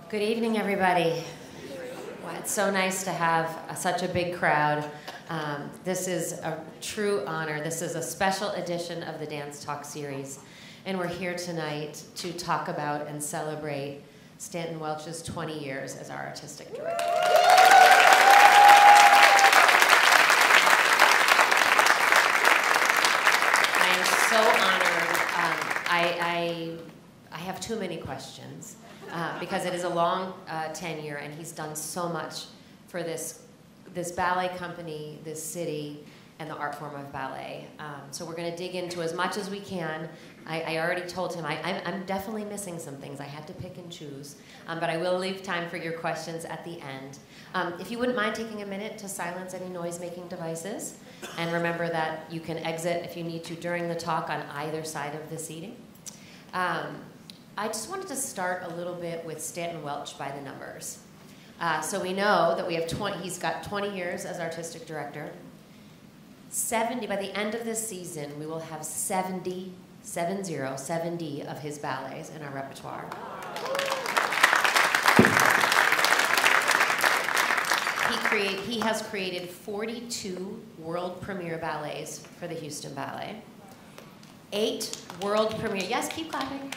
Good evening, everybody. Wow, it's so nice to have such a big crowd. This is a true honor. This is a special edition of the Dance Talk series, and we're here tonight to talk about and celebrate Stanton Welch's 20 years as our artistic director. I am so honored. I have too many questions. Because it is a long tenure, and he's done so much for this ballet company, this city, and the art form of ballet. So we're going to dig into as much as we can. I already told him I'm definitely missing some things. I had to pick and choose, but I will leave time for your questions at the end. If you wouldn't mind taking a minute to silence any noise-making devices, and remember that you can exit if you need to during the talk on either side of the seating. I just wanted to start a little bit with Stanton Welch by the numbers. So we know that we have he's got 20 years as artistic director. 70, by the end of this season, we will have 70 of his ballets in our repertoire. He has created 42 world premiere ballets for the Houston Ballet. 8 world premiere, yes, keep clapping.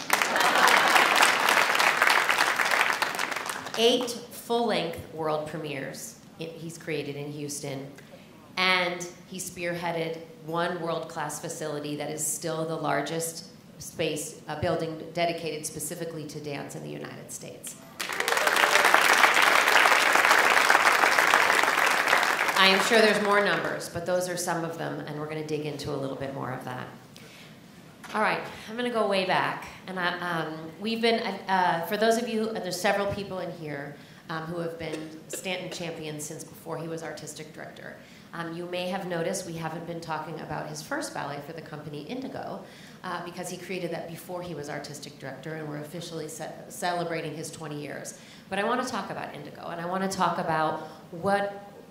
8 full-length world premieres he's created in Houston, and he spearheaded one world-class facility that is still the largest space, building dedicated specifically to dance in the United States. I am sure there's more numbers, but those are some of them, and we're going to dig into a little bit more of that. All right, I'm going to go way back, and we've been, for those of you, there's several people in here who have been Stanton champions since before he was artistic director. You may have noticed we haven't been talking about his first ballet for the company, Indigo, because he created that before he was artistic director, and we're officially celebrating his 20 years. But I want to talk about Indigo, and I want to talk about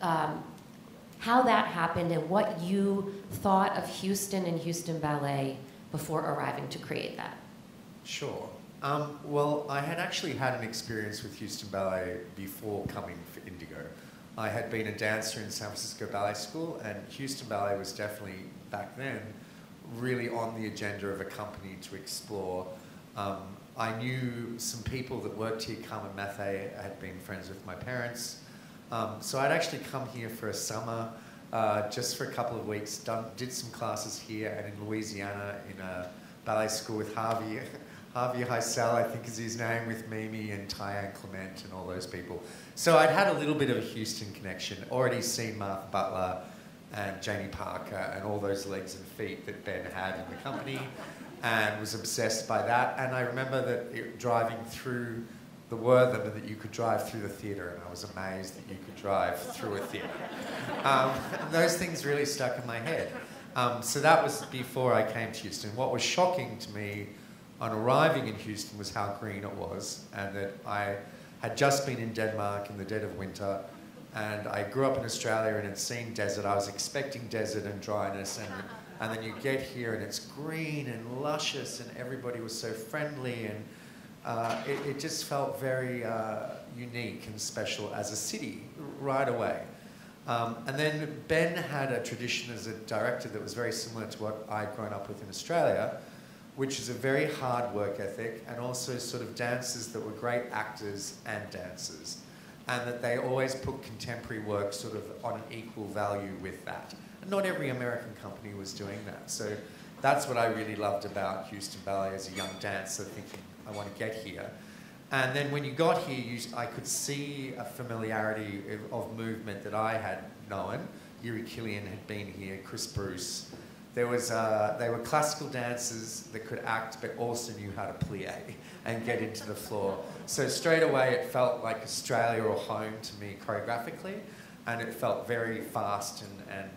how that happened and what you thought of Houston and Houston Ballet before arriving to create that. Sure. Well, I had actually had an experience with Houston Ballet before coming for Indigo. I had been a dancer in San Francisco Ballet School, and Houston Ballet was definitely, back then, really on the agenda of a company to explore. I knew some people that worked here. Carmen Mathe had been friends with my parents. So I'd actually come here for a summer, just for a couple of weeks, did some classes here and in Louisiana in a ballet school with Harvey Heisel, I think is his name, with Mimi and Tyann Clement and all those people. So I'd had a little bit of a Houston connection, already seen Martha Butler and Jamie Parker and all those legs and feet that Ben had in the company, and was obsessed by that. And I remember that driving through the Wortham, and that you could drive through the theatre, and I was amazed that you could drive through a theatre. And those things really stuck in my head. So that was before I came to Houston. What was shocking to me on arriving in Houston was how green it was, and that I had just been in Denmark in the dead of winter, and I grew up in Australia and had seen desert. I was expecting desert and dryness, and then you get here and it's green and luscious, and everybody was so friendly, and it just felt very unique and special as a city right away. And then Ben had a tradition as a director that was very similar to what I'd grown up with in Australia, which is a very hard work ethic, and also sort of dancers that were great actors and dancers, and that they always put contemporary work sort of on an equal value with that. And not every American company was doing that. So that's what I really loved about Houston Ballet as a young dancer, thinking, I want to get here. And then when you got here, I could see a familiarity of movement that I had known. Yuri Kylian had been here, Chris Bruce. They were classical dancers that could act, but also knew how to plie and get into the floor. So straight away, it felt like Australia or home to me choreographically, and it felt very fast and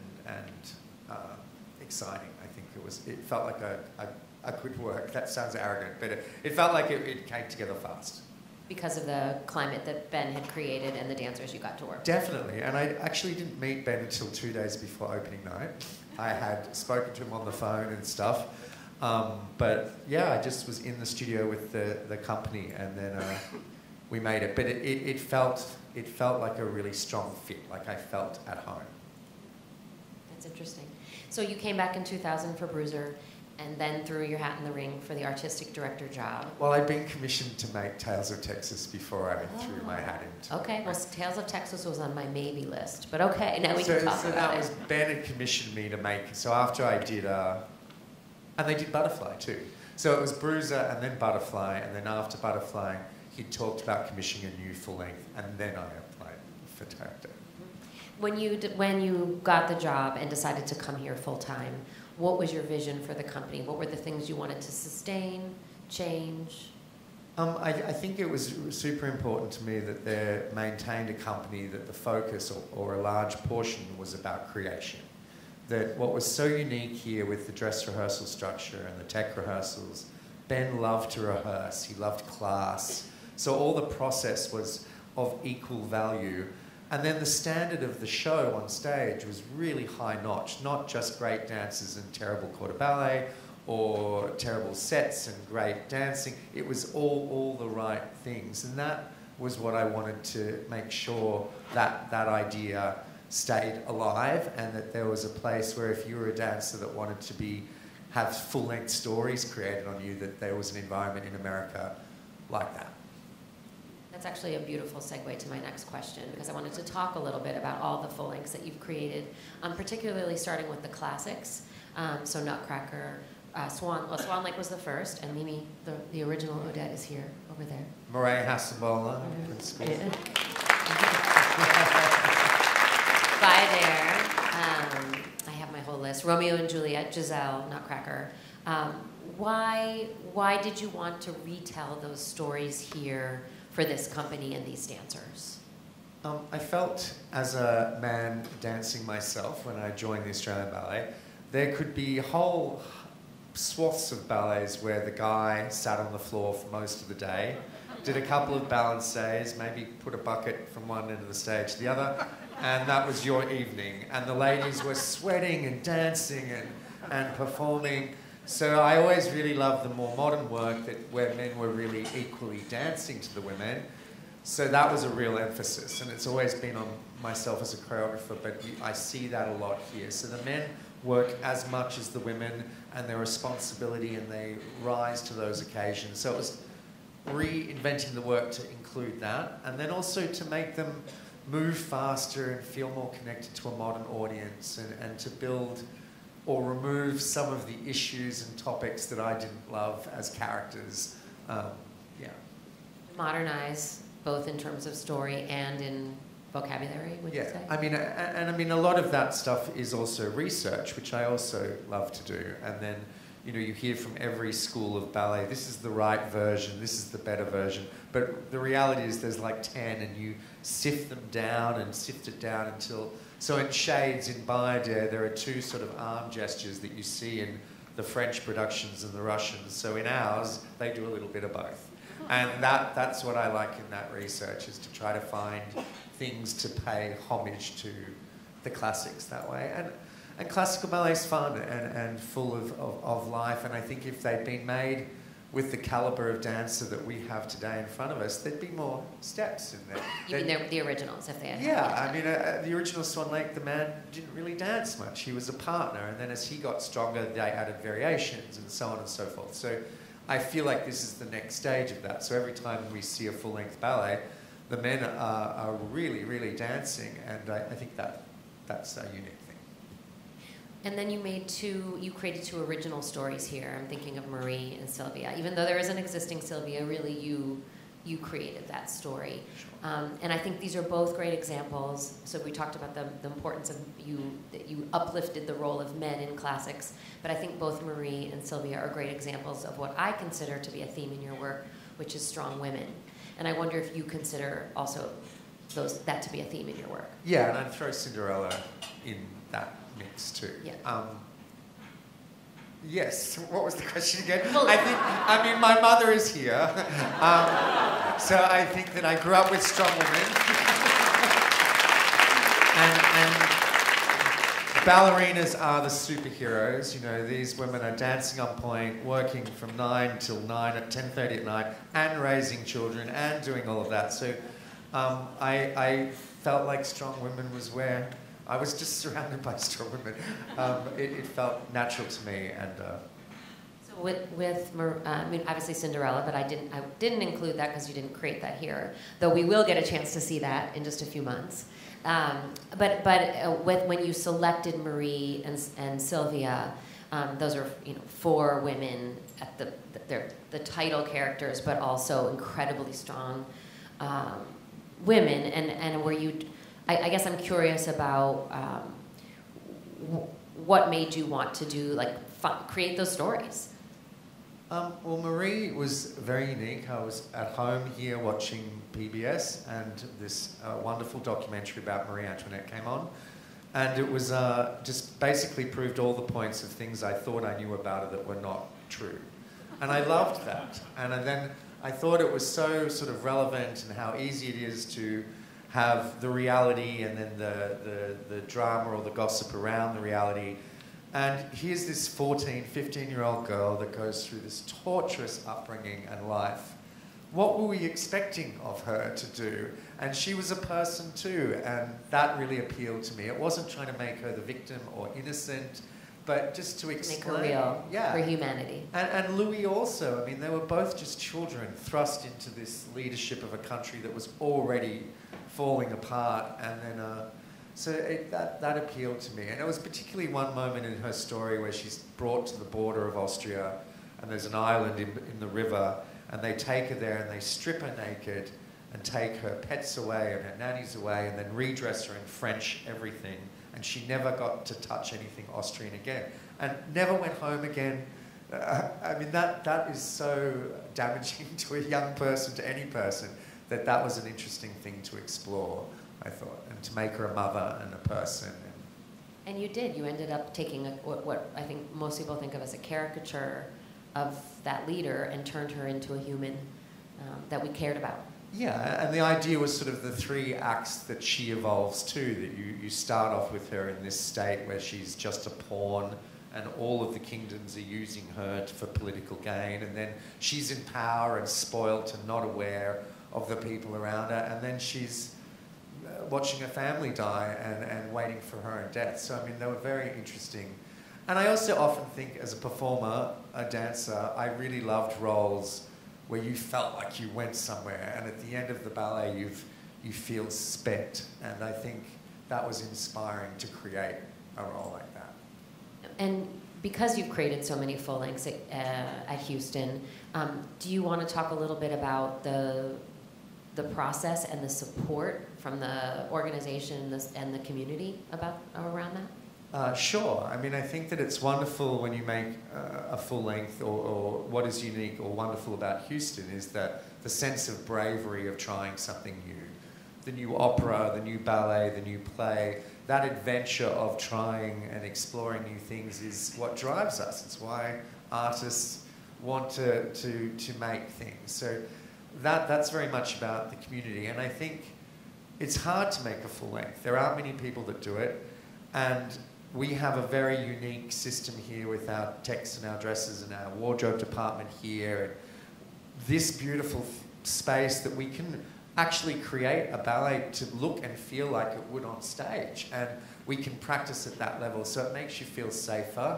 exciting. I think it felt like a good work. That sounds arrogant, but it felt like it came together fast. Because of the climate that Ben had created and the dancers you got to work with. Definitely, and I actually didn't meet Ben until 2 days before opening night. I had spoken to him on the phone and stuff, but yeah, I just was in the studio with the company, and then we made it. But it felt like a really strong fit, like I felt at home. That's interesting. So you came back in 2000 for Bruiser, and then threw your hat in the ring for the artistic director job. Well, I'd been commissioned to make Tales of Texas before I threw my hat into it. Okay, well, Tales of Texas was on my maybe list, but okay, now we can talk about that it. was, Ben had commissioned me to make, so after I did, and they did Butterfly too. So it was Bruiser and then Butterfly, and then after Butterfly, he talked about commissioning a new full length, and then I applied for director. When you got the job and decided to come here full time, what was your vision for the company? What were the things you wanted to sustain, change? I think it was super important to me that they maintained a company that the focus, or a large portion, was about creation. That what was so unique here with the dress rehearsal structure and the tech rehearsals, Ben loved to rehearse, he loved class, so all the process was of equal value. And then the standard of the show on stage was really high-notch, not just great dances and terrible quarter ballet or terrible sets and great dancing. It was all the right things. And that was what I wanted to make sure that idea stayed alive, and that there was a place where if you were a dancer that wanted to have full-length stories created on you, that there was an environment in America like that. That's actually a beautiful segue to my next question, because I wanted to talk a little bit about all the full lengths that you've created, particularly starting with the classics. So Nutcracker, Swan Lake was the first, and Mimi, the original Odette, is here, over there. Murray Hasselbola. By there, I have my whole list. Romeo and Juliet, Giselle, Nutcracker. Why did you want to retell those stories here for this company and these dancers? I felt, as a man dancing myself when I joined the Australian Ballet, there could be whole swaths of ballets where the guy sat on the floor for most of the day, did a couple of balancés, maybe put a bucket from one end of the stage to the other, and that was your evening. And the ladies were sweating and dancing and performing. So I always really loved the more modern work where men were really equally dancing to the women. So that was a real emphasis, and it's always been on myself as a choreographer, but I see that a lot here. So the men work as much as the women, and their responsibility, and they rise to those occasions. So it was reinventing the work to include that, and then also to make them move faster and feel more connected to a modern audience, and to build or remove some of the issues and topics that I didn't love as characters. Modernize, both in terms of story and in vocabulary, would you say? I mean, a lot of that stuff is also research, which I also love to do. And then, you hear from every school of ballet, this is the right version, this is the better version. But the reality is there's like 10, and you sift them down and sift it down until... So in Shades, in Bayadere, there are two sort of arm gestures that you see in the French productions and the Russians. So in ours, they do a little bit of both. And that's what I like in that research, is to try to find things to pay homage to the classics that way. And classical ballet is fun and full of life. And I think if they'd been made with the caliber of dancer that we have today in front of us, there'd be more steps in there. You mean the originals, if they had... Yeah, I mean, the original Swan Lake, the man didn't really dance much. He was a partner, and then as he got stronger, they added variations and so on and so forth. So I feel like this is the next stage of that. So every time we see a full-length ballet, the men are really, really dancing, and I think that's a unique thing. And then you created two original stories here. I'm thinking of Marie and Sylvia. Even though there is an existing Sylvia, really you created that story. Sure. And I think these are both great examples. So we talked about the importance of that you uplifted the role of men in classics, but I think both Marie and Sylvia are great examples of what I consider to be a theme in your work, which is strong women. And I wonder if you consider also that to be a theme in your work. Yeah, and I'd throw Cinderella in that mix too. Yeah. Yes. What was the question again? Well, I mean, my mother is here, so I think that I grew up with strong women, ballerinas are the superheroes. You know, these women are dancing on point, working from 9 till 9 at 10:30 at night, and raising children, and doing all of that. So I felt like strong women was where I was just surrounded by strong women. It felt natural to me, and. So I mean, obviously Cinderella, but I didn't include that because you didn't create that here. Though we will get a chance to see that in just a few months. When you selected Marie and Sylvia, those are, you know, 4 women at they're the title characters, but also incredibly strong women. And were you? I guess I'm curious about what made you want to do create those stories. Well, Marie was very unique. I was at home here watching PBS, and this wonderful documentary about Marie Antoinette came on. And it was just basically proved all the points of things I thought I knew about her that were not true. And I loved that. And then I thought it was so sort of relevant, and how easy it is to have the reality and then the drama or the gossip around the reality. And here's this 14, 15-year-old girl that goes through this torturous upbringing and life. What were we expecting of her to do? And she was a person too, and that really appealed to me. It wasn't trying to make her the victim or innocent, but just to explain. Make her real, for humanity. And Louis also. I mean, they were both just children thrust into this leadership of a country that was already falling apart, and then so that appealed to me. And it was particularly one moment in her story where she's brought to the border of Austria, and there's an island in the river, and they take her there and they strip her naked and take her pets away and her nannies away, and then redress her in French everything, and she never got to touch anything Austrian again, and never went home again. I mean, that is so damaging to a young person, to any person, that was an interesting thing to explore, I thought, and to make her a mother and a person. And you did. You ended up taking what I think most people think of as a caricature of that leader and turned her into a human that we cared about. Yeah, and the idea was sort of the 3 acts that she evolves to, that you start off with her in this state where she's just a pawn and all of the kingdoms are using her for political gain, and then she's in power and spoilt and not aware of the people around her, and then she's watching her family die and waiting for her own death. So, I mean, they were very interesting. And I also often think, as a performer, a dancer, I really loved roles where you felt like you went somewhere, and at the end of the ballet you feel spent. And I think that was inspiring to create a role like that. And because you've created so many full lengths at Houston, do you want to talk a little bit about the process and the support from the organization and the community around that? Sure. I mean, I think that it's wonderful when you make a full length, or what is unique or wonderful about Houston is that the sense of bravery of trying something new. The new opera, the new ballet, the new play, that adventure of trying and exploring new things is what drives us. It's why artists want to make things. So that's very much about the community. And I think it's hard to make a full length. There aren't many people that do it. And we have a very unique system here with our techs and our dressers and our wardrobe department here. And this beautiful space that we can actually create a ballet to look and feel like it would on stage. And we can practice at that level. So it makes you feel safer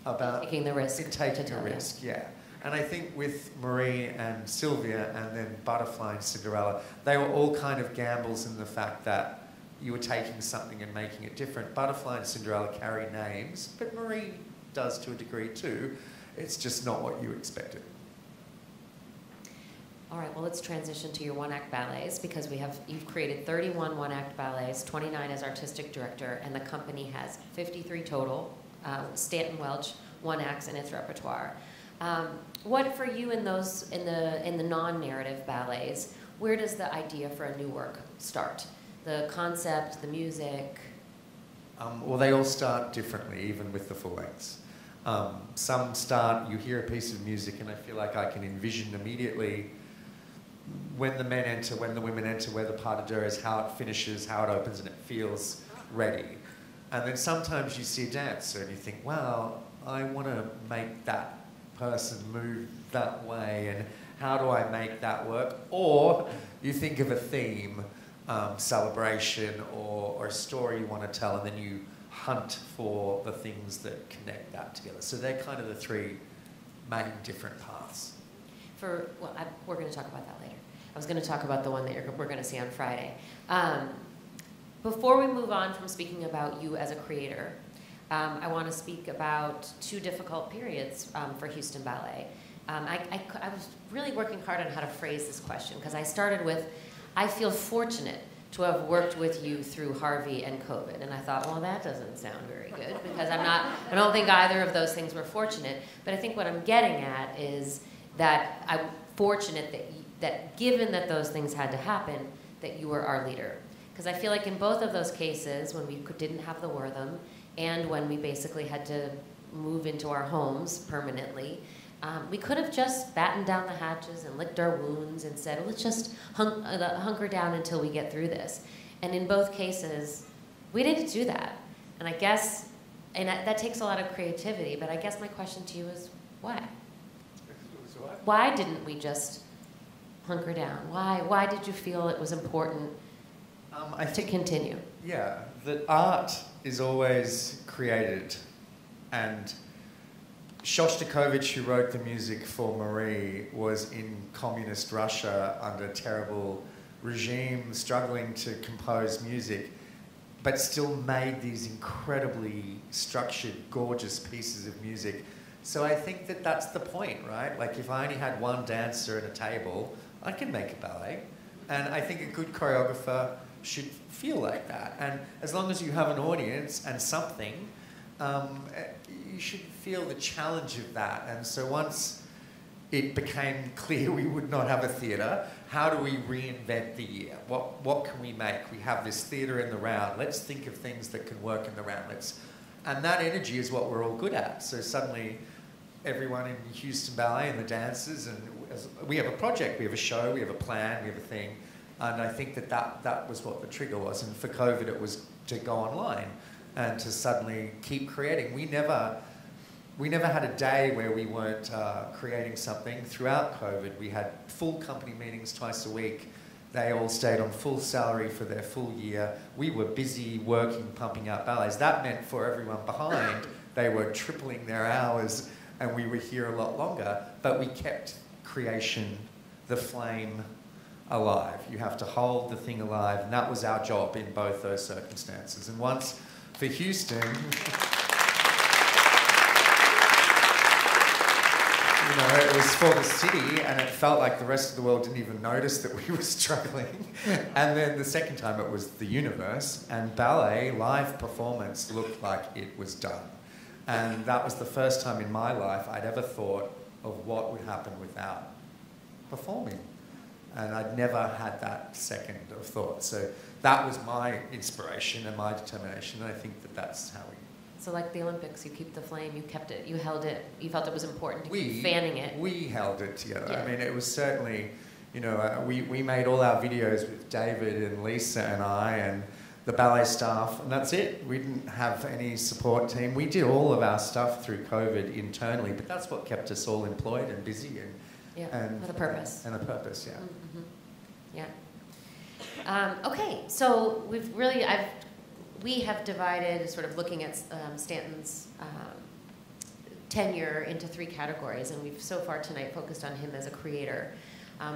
about taking the risk. Taking a risk, yeah. And I think with Marie and Sylvia and then Butterfly and Cinderella, they were all kind of gambles in the fact that you were taking something and making it different. Butterfly and Cinderella carry names, but Marie does to a degree too. It's just not what you expected. All right, well, let's transition to your one-act ballets, because you've created 31 one-act ballets, 29 as artistic director, and the company has 53 total, Stanton Welch, one acts in its repertoire. What for you in the non-narrative ballets, where does the idea for a new work start? The concept, the music? Well, they all start differently, even with the full lengths. Some start, you hear a piece of music, and I feel like I can envision immediately when the men enter, when the women enter, where the pas de deux is, how it finishes, how it opens, and it feels ready. And then sometimes you see a dancer and you think, wow, I want to make that person move that way, and how do I make that work? Or you think of a theme, celebration, or a story you want to tell, and then you hunt for the things that connect that together. So they're kind of the three main different paths. We're going to talk about that later. I was going to talk about the one that we're going to see on Friday. Before we move on from speaking about you as a creator, I want to speak about two difficult periods for Houston Ballet. I was really working hard on how to phrase this question, because I started with, I feel fortunate to have worked with you through Harvey and COVID. And I thought, well, that doesn't sound very good, because I don't think either of those things were fortunate. But I think what I'm getting at is that I'm fortunate that given that those things had to happen, that you were our leader. Because I feel like in both of those cases, when we didn't have the rhythm, and when we basically had to move into our homes permanently, we could have just battened down the hatches and licked our wounds and said, let's just hunker down until we get through this. And in both cases, we didn't do that. And I guess, that takes a lot of creativity, but I guess my question to you is, why? Why didn't we just hunker down? Why did you feel it was important to continue? Yeah, that art is always created, and Shostakovich, who wrote the music for Marie, was in communist Russia under a terrible regime, struggling to compose music, but still made these incredibly structured, gorgeous pieces of music. So I think that that's the point, right? Like, if I only had one dancer at a table, I could make a ballet. And I think a good choreographer should feel like that. And as long as you have an audience and something, you should feel the challenge of that. And so once it became clear we would not have a theatre, how do we reinvent the year? What can we make? We have this theatre in the round. Let's think of things that can work in the round. And that energy is what we're all good at. So suddenly everyone in Houston Ballet and the dancers, and we have a project, we have a show, we have a plan, we have a thing. And I think that was what the trigger was. And for COVID, it was to go online and to suddenly keep creating. We never had a day where we weren't creating something. Throughout COVID, we had full company meetings twice a week. They all stayed on full salary for their full year. We were busy working, pumping out ballets. That meant for everyone behind, they were tripling their hours, and we were here a lot longer. But we kept creation, the flame, alive. You have to hold the thing alive, and that was our job in both those circumstances. And once, for Houston, you know, it was for the city, and it felt like the rest of the world didn't even notice that we were struggling. And then the second time it was the universe, and ballet, live performance, looked like it was done. And that was the first time in my life I'd ever thought of what would happen without performing. And I'd never had that second of thought. So that was my inspiration and my determination, and I think that that's how we... So like the Olympics, you keep the flame, you kept it, you held it, you felt it was important to keep fanning it. We held it together. Yeah. I mean, it was certainly, you know, we made all our videos with David and Lisa and I and the ballet staff, and that's it. We didn't have any support team. We did all of our stuff through COVID internally, but that's what kept us all employed and busy and with a purpose. And a purpose, yeah. Mm-hmm. Yeah. Okay, so we have divided, sort of looking at Stanton's tenure into three categories, and we've so far tonight focused on him as a creator.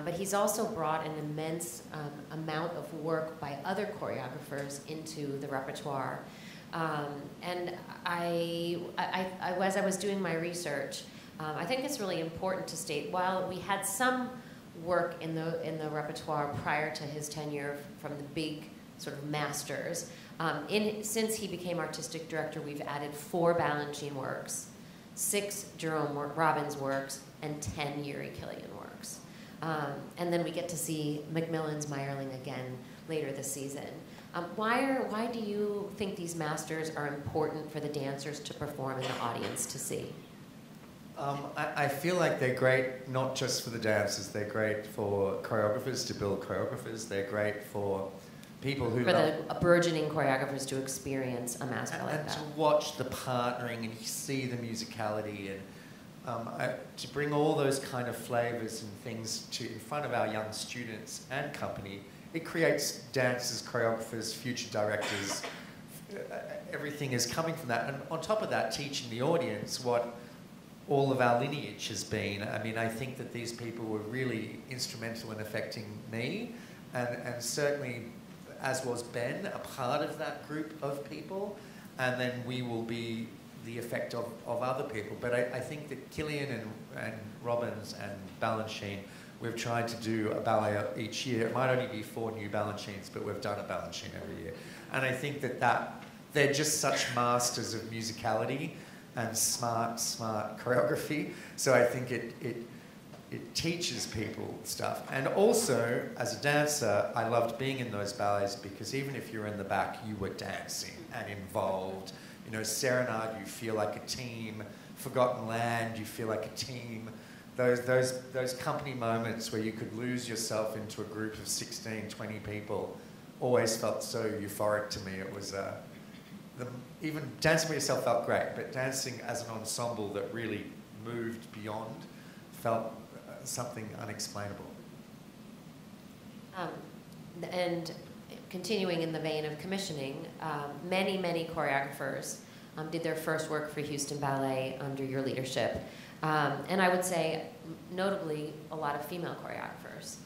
But he's also brought an immense amount of work by other choreographers into the repertoire. And as I was doing my research, I think it's really important to state, while we had some work in the repertoire prior to his tenure from the big sort of masters, since he became artistic director, we've added 4 Balanchine works, 6 Robbins works, and 10 Yuri Kylian works. And then we get to see MacMillan's Meyerling again later this season. Why do you think these masters are important for the dancers to perform and the audience to see? I feel like they're great not just for the dancers, they're great for choreographers to build choreographers, they're great for people who for the burgeoning choreographers to experience a master like and that. to watch the partnering and see the musicality and to bring all those kind of flavors and things in front of our young students and company. It creates dancers, choreographers, future directors. Everything is coming from that. And on top of that, teaching the audience what all of our lineage has been. I mean, I think that these people were really instrumental in affecting me, and certainly, as was Ben, a part of that group of people. And then we will be the effect of other people. But I think that Kylian and Robbins and Balanchine, we've tried to do a ballet each year. It might only be 4 new Balanchines, but we've done a Balanchine every year. And I think that they're just such masters of musicality and smart choreography. So I think it teaches people stuff. And also, as a dancer, I loved being in those ballets because even if you're in the back, you were dancing and involved. You know, Serenade, you feel like a team. Forgotten Land, you feel like a team. Those company moments where you could lose yourself into a group of 16, 20 people always felt so euphoric to me. It was even dancing by yourself felt great, but dancing as an ensemble that really moved beyond felt something unexplainable. And continuing in the vein of commissioning, many choreographers did their first work for Houston Ballet under your leadership. And I would say, notably, a lot of female choreographers.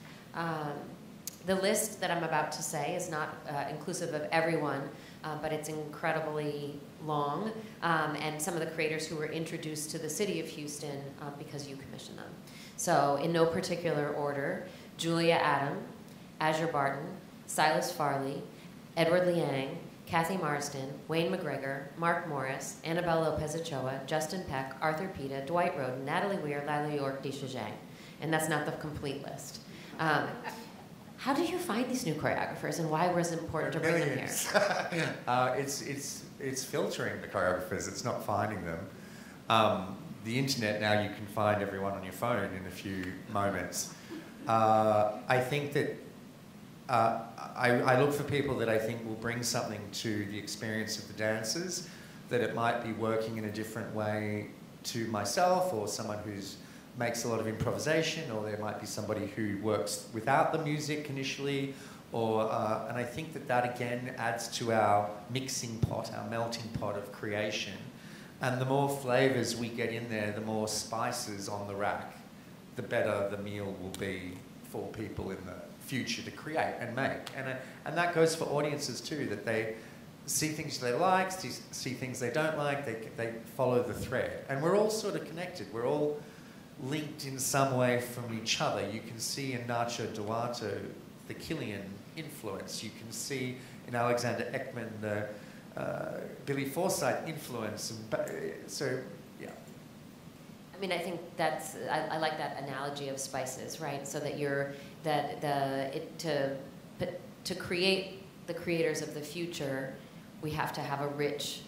The list that I'm about to say is not inclusive of everyone, but it's incredibly long, and some of the creators who were introduced to the city of Houston because you commissioned them. So, in no particular order, Julia Adam, Azure Barton, Silas Farley, Edward Liang, Kathy Marsden, Wayne McGregor, Mark Morris, Annabelle Lopez-Ochoa, Justin Peck, Arthur Pita, Dwight Roden, Natalie Weir, Lila York, Disha Zhang. And that's not the complete list. How do you find these new choreographers, and why was it important to bring them here? It's filtering the choreographers. It's not finding them. The internet now, you can find everyone on your phone in a few moments. I think that I look for people that I think will bring something to the experience of the dancers, that it might be working in a different way to myself, or someone who makes a lot of improvisation, or there might be somebody who works without the music initially, and I think that again adds to our mixing pot, our melting pot of creation. And the more flavours we get in there, the more spices on the rack, the better the meal will be for people in the future to create and make. And that goes for audiences too, that they see things they like, see things they don't like, they follow the thread. And we're all sort of connected. We're all linked in some way from each other. You can see in Nacho Duarte the Kylian influence. You can see in Alexander Ekman the Billy Forsythe influence. So, yeah. I mean, I think that's, I like that analogy of spices, right? So that to create the creators of the future, we have to have a rich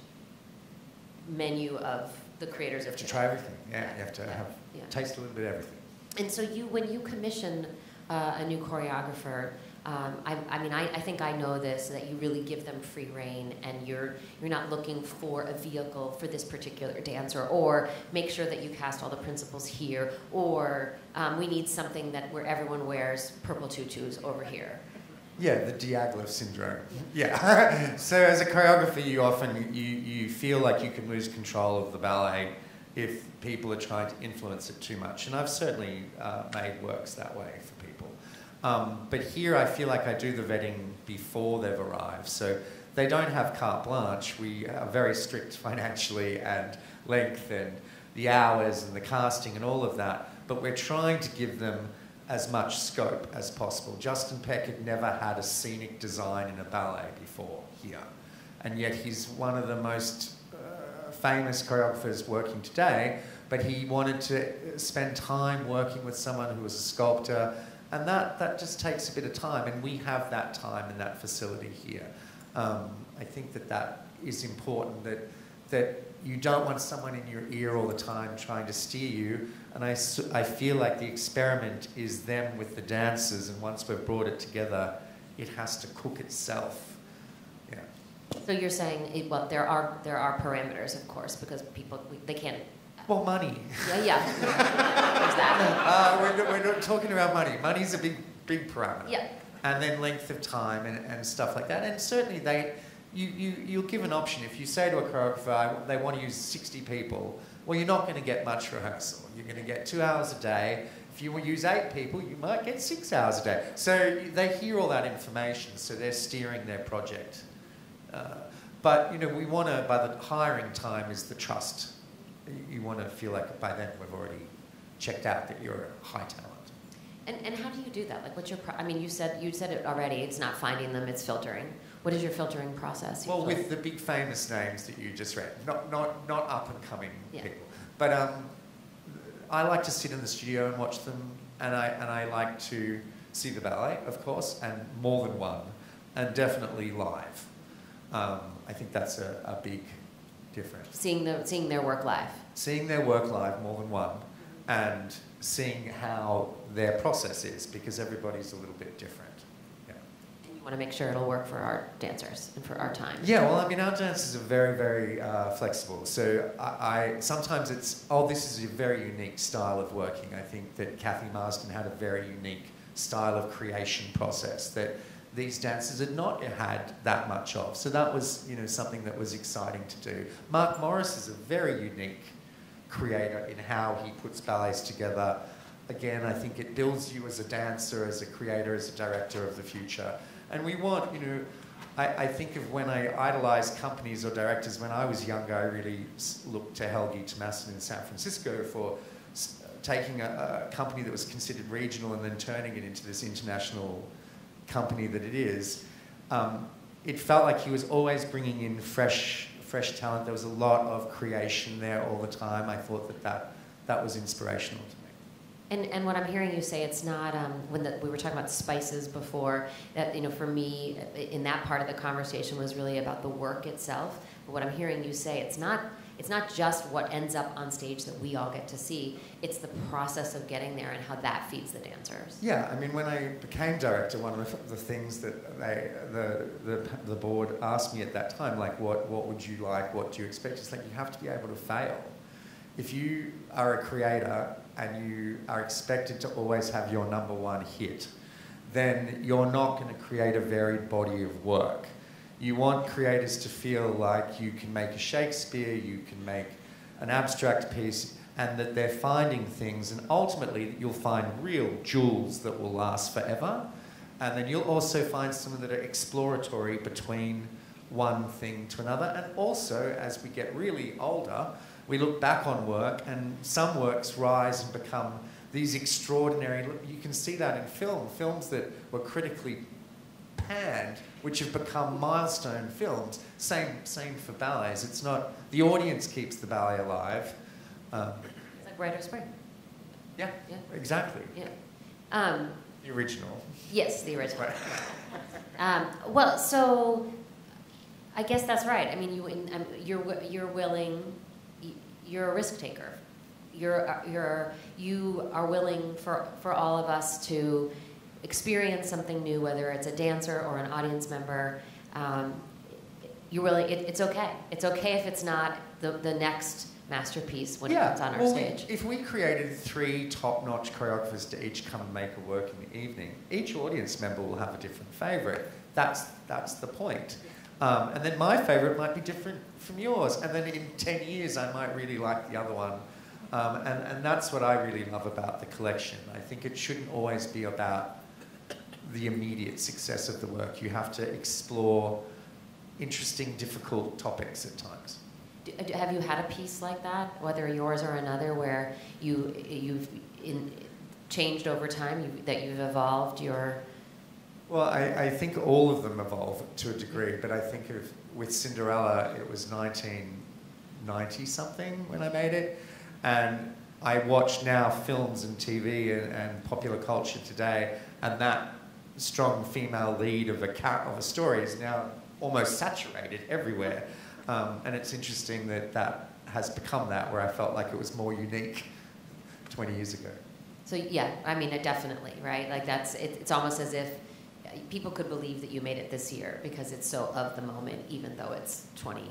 menu of the creators of today. To try everything, yeah. You have to taste a little bit of everything. And so when you commission a new choreographer, I think I know this, that you really give them free rein, and you're not looking for a vehicle for this particular dancer, or make sure that you cast all the principals here, or we need something where everyone wears purple tutus over here. Yeah, the Diaghilev syndrome. Yeah. So as a choreographer, you often you feel like you can lose control of the ballet if people are trying to influence it too much, and I've certainly made works that way for people. But here I feel like I do the vetting before they've arrived. So they don't have carte blanche. We are very strict financially and length and the hours and the casting and all of that. But we're trying to give them as much scope as possible. Justin Peck had never had a scenic design in a ballet before here. And yet he's one of the most famous choreographers working today. But he wanted to spend time working with someone who was a sculptor. And that just takes a bit of time, and we have that time in that facility here. I think that is important, that you don't want someone in your ear all the time trying to steer you, and I feel like the experiment is them with the dancers, and once we've brought it together, it has to cook itself. Yeah. So you're saying, well, there are parameters, of course, because people, they can't... Well, money. Yeah. There's that. We're not talking about money. Money's a big parameter. Yeah. And then length of time and stuff like that. And certainly you'll give an option. If you say to a choreographer, they want to use 60 people, well, you're not going to get much rehearsal. You're going to get 2 hours a day. If you use 8 people, you might get 6 hours a day. So they hear all that information, so they're steering their project. But, we want to, by the hiring time is the trust. You want to feel like by then we've already checked out that you're a high talent. And how do you do that? Like, what's your? I mean, you said it already. It's not finding them; it's filtering. What is your filtering process? Well, with the big famous names that you just read, not up and coming people, but I like to sit in the studio and watch them, and I like to see the ballet, of course, and more than one, and definitely live. I think that's a big difference. Seeing their work live. Seeing their work live, more than one, and seeing how their process is, because everybody's a little bit different. Yeah. And you want to make sure it'll work for our dancers and for our time. Yeah, well, I mean, our dancers are very, very flexible. So I sometimes it's, this is a very unique style of working. I think that Kathy Marsden had a very unique style of creation process that these dancers had not had that much of. So that was, something that was exciting to do. Mark Morris is a very unique creator in how he puts ballets together. Again, I think it builds you as a dancer, as a creator, as a director of the future. And we want, I think of when I idolized companies or directors when I was younger, I really looked to Helgi Tomasson in San Francisco for taking a company that was considered regional and then turning it into this international company that it is. It felt like he was always bringing in fresh talent. There was a lot of creation there all the time. I thought that was inspirational to me. And what I'm hearing you say, it's not, we were talking about spices before, that, for me, in that part of the conversation was really about the work itself. But what I'm hearing you say, it's not just what ends up on stage that we all get to see, it's the process of getting there and how that feeds the dancers. Yeah, I mean, when I became director, one of the things that the board asked me at that time, like, what would you like, what do you expect? It's like, you have to be able to fail. If you are a creator and you are expected to always have your #1 hit, then you're not going to create a varied body of work. You want creators to feel like you can make a Shakespeare, you can make an abstract piece, and that they're finding things, and ultimately you'll find real jewels that will last forever. And then you'll also find some that are exploratory between one thing to another. And also, as we get really older, we look back on work, and some works rise and become these extraordinary, you can see that in films that were critically panned, which have become milestone films. Same for ballets. It's not, the audience keeps the ballet alive. It's like Rite of Spring. Yeah, exactly. Yeah. The original. Yes, the original. Right. Well, so I guess that's right. I mean, you're willing. You're a risk taker. You are willing for all of us to experience something new, whether it's a dancer or an audience member. You're willing. It's okay. It's okay if it's not the next masterpiece when it comes on our stage. If we created 3 top-notch choreographers to each come and make a work in the evening, each audience member will have a different favourite. That's the point. And then my favourite might be different from yours. And then in 10 years, I might really like the other one. And that's what I really love about the collection. I think it shouldn't always be about the immediate success of the work. You have to explore interesting, difficult topics at times. Have you had a piece like that, whether yours or another, where you've changed over time, that you've evolved your... Well, I think all of them evolve to a degree, but I think with Cinderella, it was 1990-something when I made it, and I watch now films and TV and popular culture today, and that strong female lead of a story is now almost saturated everywhere. And it's interesting that has become that, where I felt like it was more unique 20 years ago. So yeah, I mean, definitely, right? Like it's almost as if people could believe that you made it this year because it's so of the moment, even though it's 20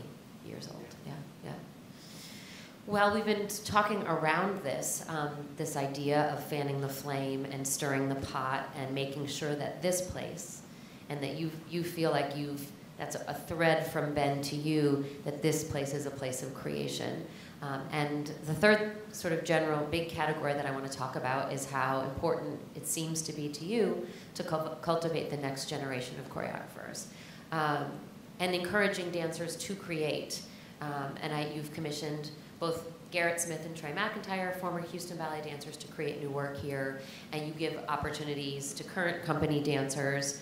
years old. Yeah, yeah. Well, we've been talking around this, this idea of fanning the flame and stirring the pot and making sure that this place, and that you feel like that's a thread from Ben to you, that this place is a place of creation. And the third sort of general big category that I want to talk about is how important it seems to be to you to cultivate the next generation of choreographers and encouraging dancers to create. And you've commissioned both Garrett Smith and Trey McIntyre, former Houston Ballet dancers, to create new work here, and you give opportunities to current company dancers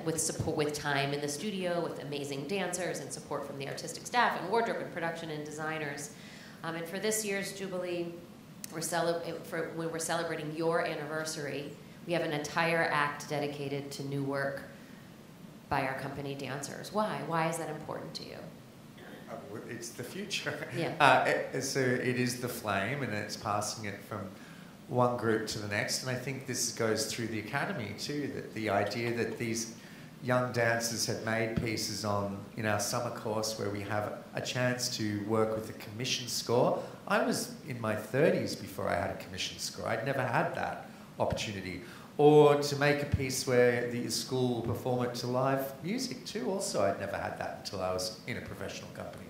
with support, with time in the studio, with amazing dancers, and support from the artistic staff, and wardrobe, and production, and designers. And for this year's Jubilee, when we're celebrating your anniversary, we have an entire act dedicated to new work by our company dancers. Why? Why is that important to you? It's the future. Yeah. So it is the flame, and it's passing it from one group to the next. And I think this goes through the academy too, that the idea that these young dancers had made pieces in our summer course where we have a chance to work with a commission score. I was in my 30s before I had a commission score. I'd never had that opportunity. Or to make a piece where the school will perform it to live music too. Also, I'd never had that until I was in a professional company.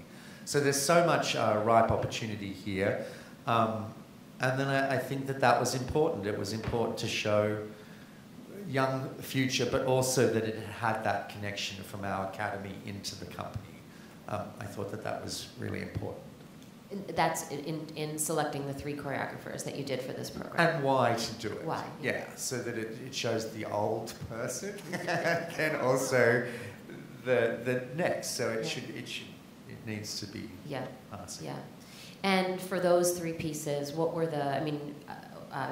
So there's so much ripe opportunity here. And then I think that was important. It was important to show young future, but also that it had that connection from our academy into the company. I thought that was really important. That's in selecting the 3 choreographers that you did for this program. And why to do it. Why? Yeah, so that it shows the old person and also the next. So it needs to be passing. Yeah. And for those 3 pieces, what were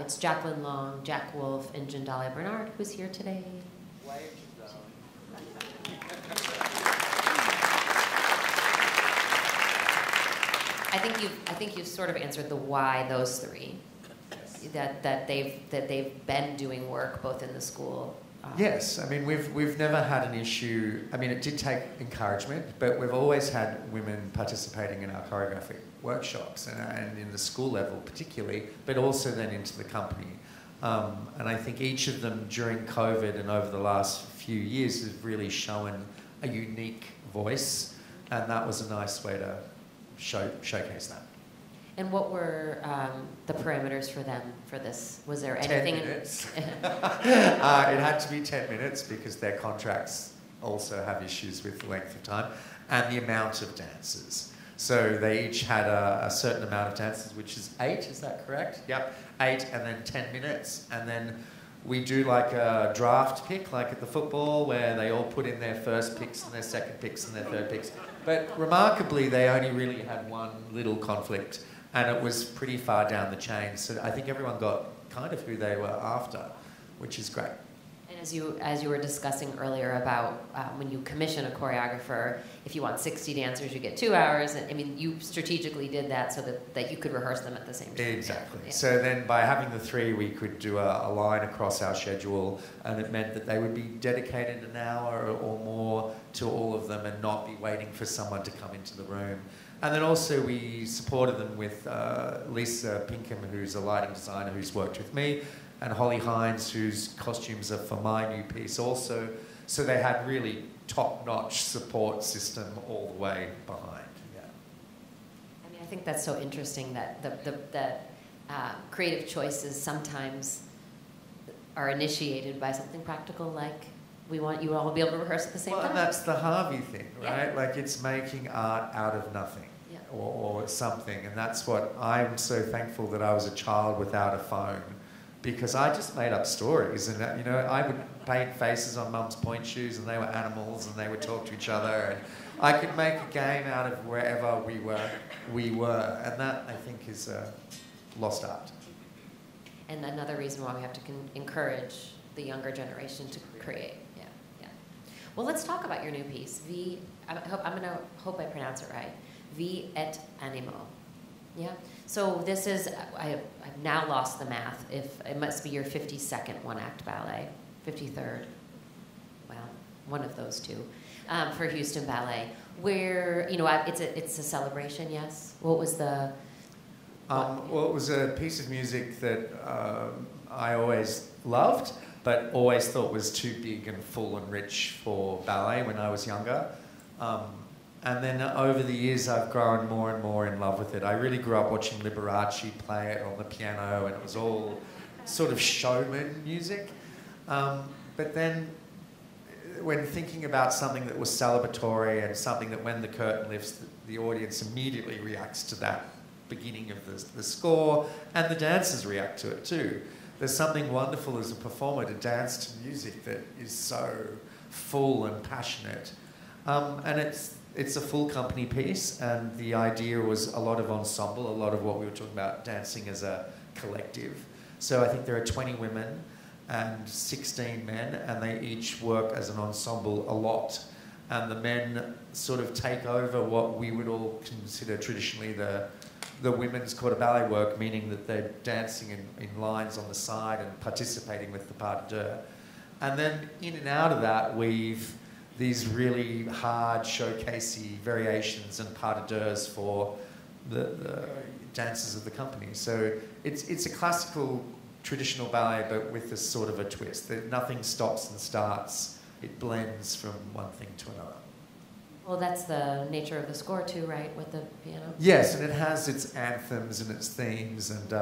it's Jacqueline Long, Jack Wolf, and Jendalia Bernard, who's here today. I think you've sort of answered the why those 3. Yes. That they've been doing work both in the school. Yes, I mean we've never had an issue. I mean it did take encouragement, but we've always had women participating in our choreographic workshops and in the school level particularly, but also then into the company. And I think each of them during COVID and over the last few years has really shown a unique voice, and that was a nice way to showcase that. And what were the parameters for them for this? Was there 10 anything? minutes. It had to be 10 minutes because their contracts also have issues with the length of time and the amount of dances. So they each had a certain amount of dances, which is 8, is that correct? Yep, 8 and then 10 minutes. And then we do like a draft pick, like at the football, where they all put in their first picks and their second picks and their third picks. But remarkably, they only really had one little conflict, and it was pretty far down the chain. So I think everyone got kind of who they were after, which is great. And as you were discussing earlier about when you commission a choreographer, if you want 60 dancers, you get 2 hours. And I mean, you strategically did that so that you could rehearse them at the same time. Exactly. Yeah. So then by having the 3, we could do a line across our schedule, and it meant that they would be dedicated an hour or more to all of them and not be waiting for someone to come into the room. And then also we supported them with Lisa Pinkham, who's a lighting designer who's worked with me, and Holly Hines, whose costumes are for my new piece also. So they had really top-notch support system all the way behind. Yeah. I mean, I think that's so interesting that the creative choices sometimes are initiated by something practical, like we want you all to be able to rehearse at the same time. And that's the Harvey thing, right? Yeah. Like it's making art out of nothing. Yeah. Or something, and that's what I'm so thankful that I was a child without a phone, because I just made up stories, and I would paint faces on mum's point shoes, and they were animals, and they would talk to each other, and I could make a game out of wherever we were, and that I think is lost art. And another reason why we have to encourage the younger generation to create. Yeah. Well, let's talk about your new piece, I hope I pronounce it right. Vi et animo. Yeah. So this is, I've now lost the math. It must be your 52nd one-act ballet. 53rd. Well, one of those two, for Houston Ballet, where, you know, it's a celebration, yes? What was the... Well, it was a piece of music that I always loved, but always thought was too big and full and rich for ballet when I was younger. And then over the years, I've grown more and more in love with it. I really grew up watching Liberace play it on the piano, and it was all sort of showman music. But then when thinking about something that was celebratory and something that when the curtain lifts, the audience immediately reacts to that beginning of the score, and the dancers react to it too. There's something wonderful as a performer to dance to music that is so full and passionate. And it's a full company piece, and the idea was a lot of ensemble, a lot of what we were talking about, dancing as a collective. So I think there are 20 women and 16 men, and they each work as an ensemble a lot. And the men sort of take over what we would all consider traditionally the women's corps de ballet work, meaning that they're dancing in lines on the side and participating with the pas de deux. And then in and out of that weave these really hard, showcasey variations and pas de deux for the dancers of the company. So it's a classical, traditional ballet, but with this sort of a twist. That nothing stops and starts. It blends from one thing to another. Well, that's the nature of the score too, right, with the piano? Yes, and it has its anthems and its themes, and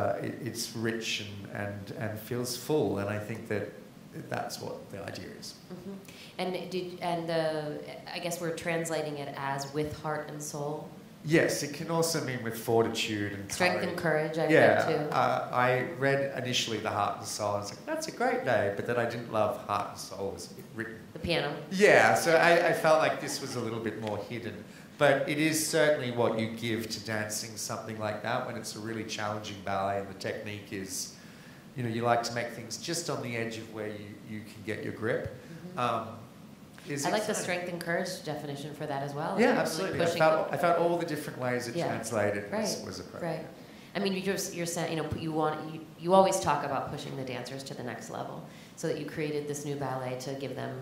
it's rich and feels full, and I think that's what the idea is. Mm-hmm. And I guess we're translating it as with heart and soul? Yes, it can also mean with fortitude and strength and courage, I read too. I read initially The Heart and Soul, and I was like, that's a great name, but then I didn't love Heart and Soul as written. The piano? Yeah, so I felt like this was a little bit more hidden. But it is certainly what you give to dancing something like that when it's a really challenging ballet and the technique is, you know, you like to make things just on the edge of where you can get your grip. Mm-hmm. I like the strength and courage definition for that as well. Yeah, absolutely. I felt all the different ways it translated was appropriate. Right. I mean, you're saying, you know, you always talk about pushing the dancers to the next level, so that you created this new ballet to give them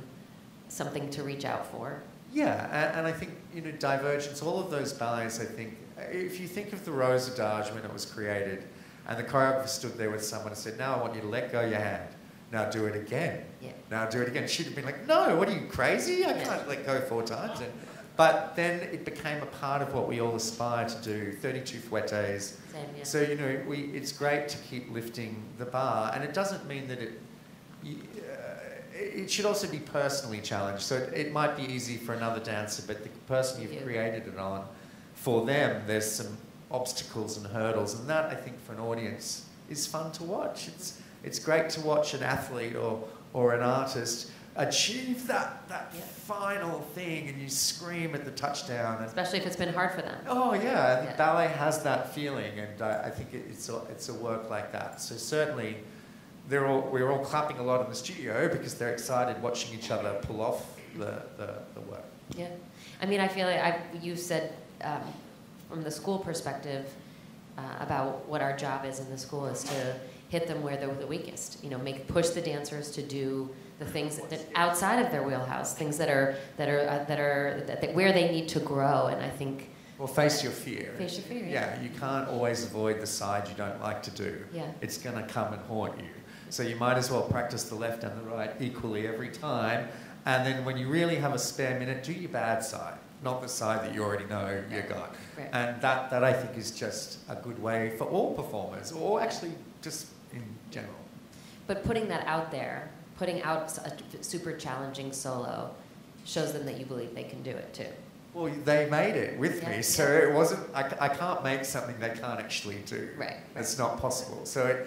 something to reach out for. Yeah, and I think, you know, Divergence, all of those ballets, I think, if you think of the Rose Adage when it was created, and the choreographer stood there with someone and said, now I want you to let go your hand. Now do it again. Yeah. Now do it again. She'd have been like, no, what are you, crazy? I can't let go 4 times. But then it became a part of what we all aspire to do, 32 fouettes. Same, yeah. So, you know, it's great to keep lifting the bar. And it doesn't mean that it should also be personally challenged. So it might be easy for another dancer, but the person you've created it on, for them, there's some obstacles and hurdles. And that, I think, for an audience is fun to watch. It's great to watch an athlete or an artist achieve that final thing, and you scream at the touchdown. Especially if it's been hard for them. Oh yeah, the ballet has that feeling, and I think it's a work like that. So certainly, we're all clapping a lot in the studio because they're excited watching each other pull off the work. Yeah, I mean, I feel like you said from the school perspective about what our job is in the school is to hit them where they're the weakest. You know, push the dancers to do the things that outside of their wheelhouse, things that are where they need to grow. And I think. Well, face your fear. Face your fear. Yeah, you can't always avoid the side you don't like to do. Yeah. It's going to come and haunt you. So you might as well practice the left and the right equally every time. And then when you really have a spare minute, do your bad side, not the side that you already know you got. Right. And that I think is just a good way for all performers, or actually just in general. But putting that out there, putting out a super challenging solo, shows them that you believe they can do it too. Well, they made it with me, so it wasn't. I can't make something they can't actually do. Right. It's not possible. So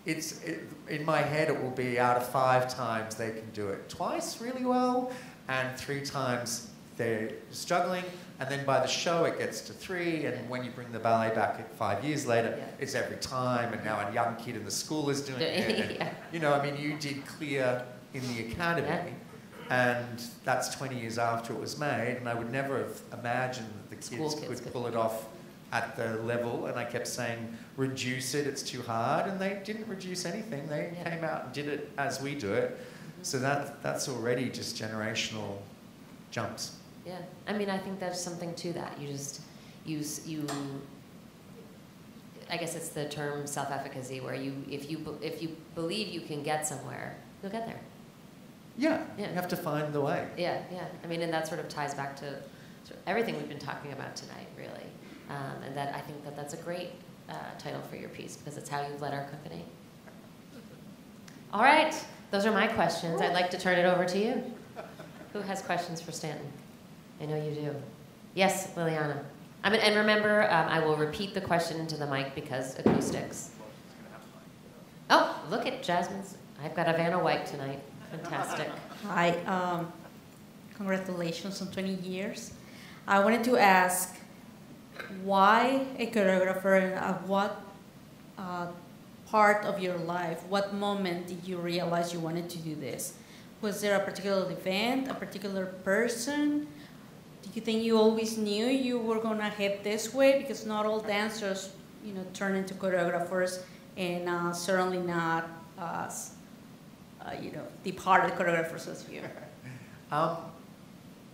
it's in my head it will be out of 5 times they can do it twice really well, and 3 times they're struggling, and then by the show it gets to 3, and when you bring the ballet back 5 years later, it's every time, and now a young kid in the school is doing it. And, you know, I mean, you did clear in the academy, and that's 20 years after it was made, and I would never have imagined that the kids could pull it off at the level, and I kept saying, reduce it, it's too hard, and they didn't reduce anything. They came out and did it as we do it. So that's already just generational jumps. Yeah, I mean, I think there's something to that. You just I guess it's the term self-efficacy, where if you believe you can get somewhere, you'll get there. Yeah, you have to find the way. Yeah. I mean, and that sort of ties back to everything we've been talking about tonight, really. And that I think that's a great title for your piece, because it's how you've led our company. All right, those are my questions. I'd like to turn it over to you. Who has questions for Stanton? I know you do. Yes, Liliana. And remember, I will repeat the question into the mic because acoustics. Oh, look at Jasmine's. I've got a Vanna White tonight. Fantastic. Hi, congratulations on 20 years. I wanted to ask, why a choreographer, and at what part of your life, what moment did you realize you wanted to do this? Was there a particular event, a particular person? Did you think you always knew you were going to head this way? Because not all dancers, turn into choreographers, and certainly not deep-hearted choreographers as you.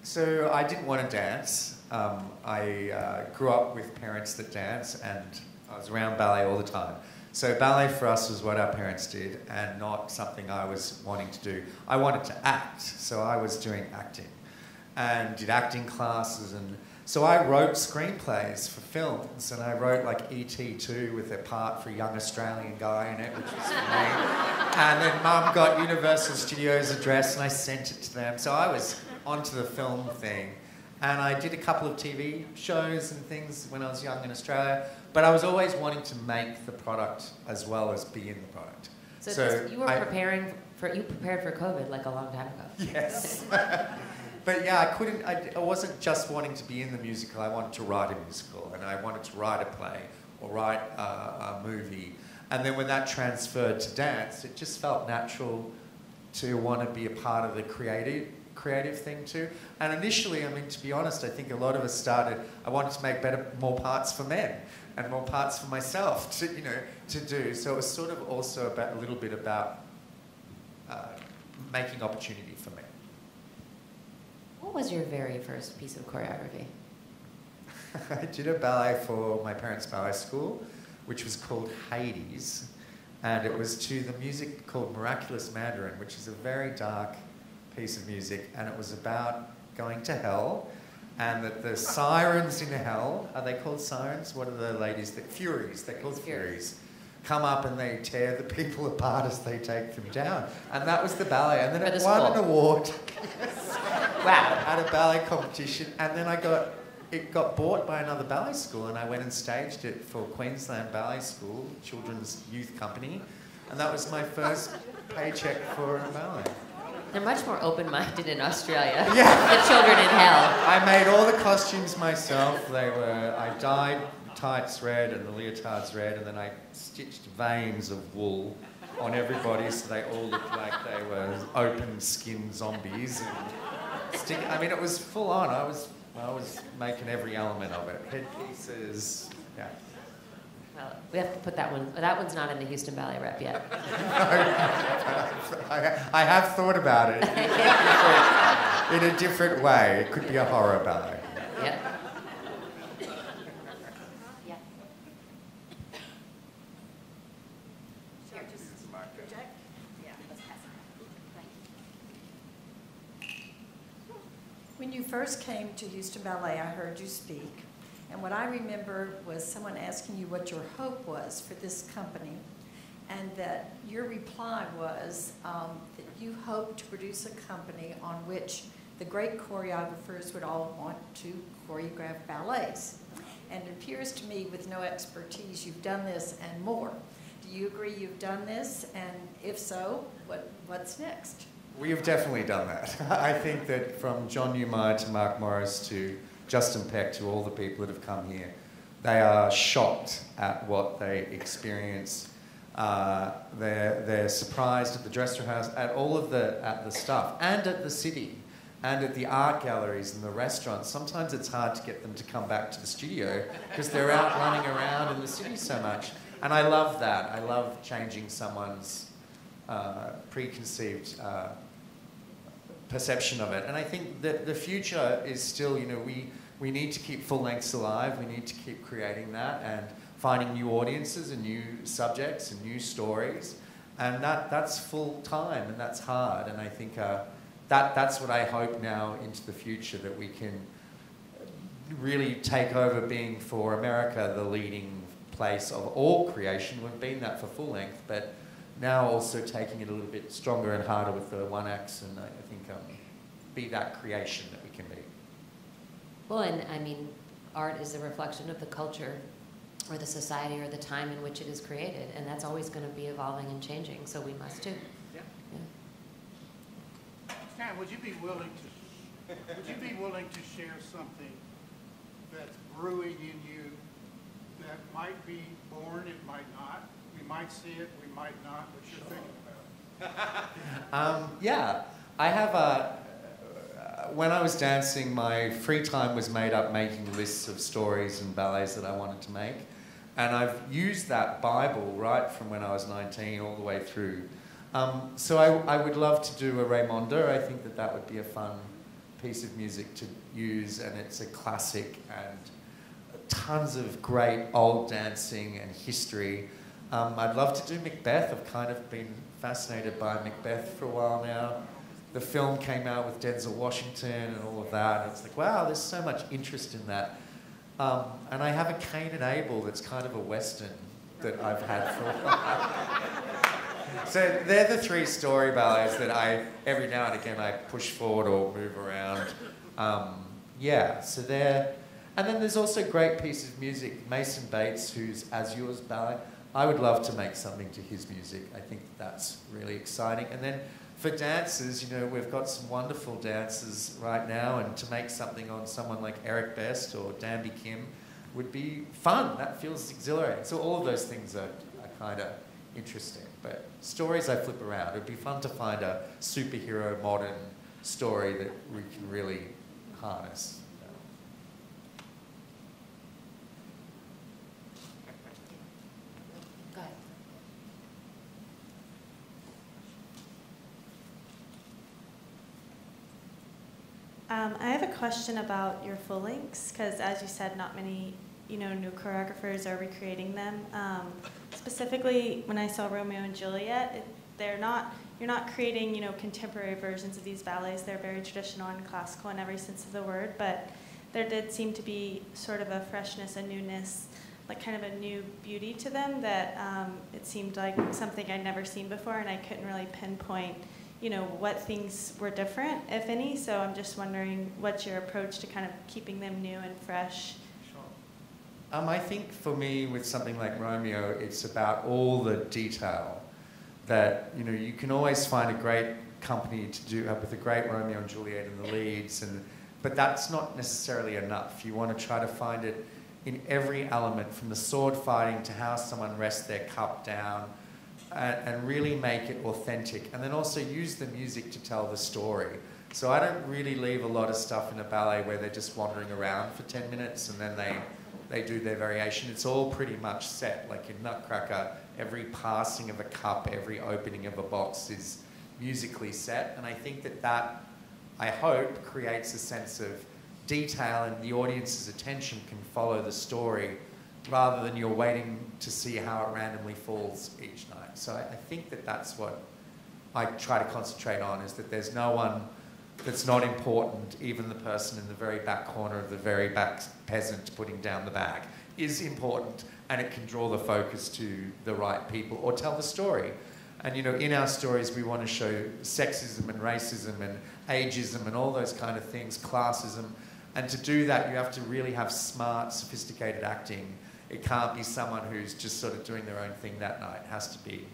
So I didn't want to dance. I grew up with parents that dance, and I was around ballet all the time. So ballet for us was what our parents did, and not something I was wanting to do. I wanted to act, so I was doing acting, and did acting classes, and so I wrote screenplays for films, and I wrote like E.T. 2 with a part for a young Australian guy in it, which was for me. And then Mum got Universal Studios' address, and I sent it to them. So I was onto the film thing. And I did a couple of TV shows and things when I was young in Australia, but I was always wanting to make the product as well as be in the product. So you were prepared for COVID like a long time ago. Yes. But yeah, I wasn't just wanting to be in the musical, I wanted to write a musical, and I wanted to write a play or write a movie. And then when that transferred to dance, it just felt natural to want to be a part of the creative thing too. And initially, I mean, to be honest, I think a lot of us started, I wanted to make more parts for men and more parts for myself to do. So it was sort of also a little bit about making opportunity for men. What was your very first piece of choreography? I did a ballet for my parents' ballet school, which was called Hades, and it was to the music called Miraculous Mandarin, which is a very dark piece of music, and it was about going to hell, and that the sirens in hell, are they called sirens? What are the ladies? Furies, they're called furies. Come up and they tear the people apart as they take them down. And that was the ballet, and then it won an award. Wow. At a ballet competition, and then it got bought by another ballet school, and I went and staged it for Queensland Ballet School, children's youth company, and that was my first paycheck for a ballet. They're much more open-minded in Australia. Yeah. The children in hell. I made all the costumes myself. I dyed tights red and the leotards red, and then I stitched veins of wool on everybody so they all looked like they were open-skin zombies. I mean, it was full on. I was making every element of it. Headpieces, yeah. Well, we have to put that one. That one's not in the Houston Ballet rep yet. I have thought about it in a different way. It could be a horror ballet. Yeah. When you first came to Houston Ballet, I heard you speak. And what I remember was someone asking you what your hope was for this company. And that your reply was that you hoped to produce a company on which the great choreographers would all want to choreograph ballets. And it appears to me, with no expertise, you've done this and more. Do you agree you've done this? And if so, what's next? We have definitely done that. I think that from John Newmeyer to Mark Morris to Justin Peck to all the people that have come here, they are shocked at what they experience. They're surprised at the dress rehearsal, at all of the stuff, and at the city, and at the art galleries and the restaurants. Sometimes it's hard to get them to come back to the studio because they're out running around in the city so much. And I love that. I love changing someone's preconceived perception of it. And I think that the future is still, you know, we need to keep full lengths alive. We need to keep creating that and finding new audiences and new subjects and new stories. And that's full time and that's hard. And I think that's what I hope now into the future, that we can really take over being, for America, the leading place of all creation. We've been that for full length, but now also taking it a little bit stronger and harder with the one acts, and I think be that creation that we can be. Well, and I mean, art is a reflection of the culture or the society or the time in which it is created, and that's always going to be evolving and changing, so we must too. Yeah. Stan, would you be willing to share something that's brewing in you that might be born, it might not? We might see it, we might not. What you're thinking about? Yeah, I have when I was dancing, my free time was made up making lists of stories and ballets that I wanted to make. And I've used that Bible right from when I was 19 all the way through. So I would love to do a Raymonda. I think that would be a fun piece of music to use, and it's a classic and tons of great old dancing and history. I'd love to do Macbeth. I've kind of been fascinated by Macbeth for a while now. The film came out with Denzel Washington and all of that. And it's like, wow, there's so much interest in that. And I have a Cain and Abel that's kind of a Western that I've had for a while. So they're the three story ballets that every now and again I push forward or move around. Yeah, so they're... And then there's also a great piece of music, Mason Bates, who's As Yours ballet. I would love to make something to his music. I think that's really exciting. And then for dancers, you know, we've got some wonderful dancers right now, and to make something on someone like Eric Best or Danby Kim would be fun. That feels exhilarating. So all of those things are kind of interesting. But stories I flip around. It would be fun to find a superhero modern story that we can really harness. I have a question about your full lengths, because as you said, not many, new choreographers are recreating them. Specifically, when I saw Romeo and Juliet, you're not creating, contemporary versions of these ballets. They're very traditional and classical in every sense of the word, but there did seem to be sort of a freshness, a newness, like kind of a new beauty to them that it seemed like something I'd never seen before, and I couldn't really pinpoint what things were different, if any. So I'm just wondering, what's your approach to kind of keeping them new and fresh? Sure. I think for me, with something like Romeo, it's about all the detail that, you can always find a great company to do with a great Romeo and Juliet in the leads, but that's not necessarily enough. You want to try to find it in every element, from the sword fighting to how someone rests their cup down, and really make it authentic, and then also use the music to tell the story. So I don't really leave a lot of stuff in a ballet where they're just wandering around for 10 minutes and then they do their variation. It's all pretty much set. Like in Nutcracker, every passing of a cup, every opening of a box is musically set, and I think that I hope, creates a sense of detail, and the audience's attention can follow the story rather than you're waiting to see how it randomly falls each night. So I think that's what I try to concentrate on, is that there's no one that's not important. Even the person in the very back corner of the very back peasant putting down the bag is important, and it can draw the focus to the right people or tell the story. And in our stories we want to show sexism and racism and ageism and all those kind of things, classism. And to do that, you have to really have smart, sophisticated acting. It can't be someone who's just sort of doing their own thing that night. It has to be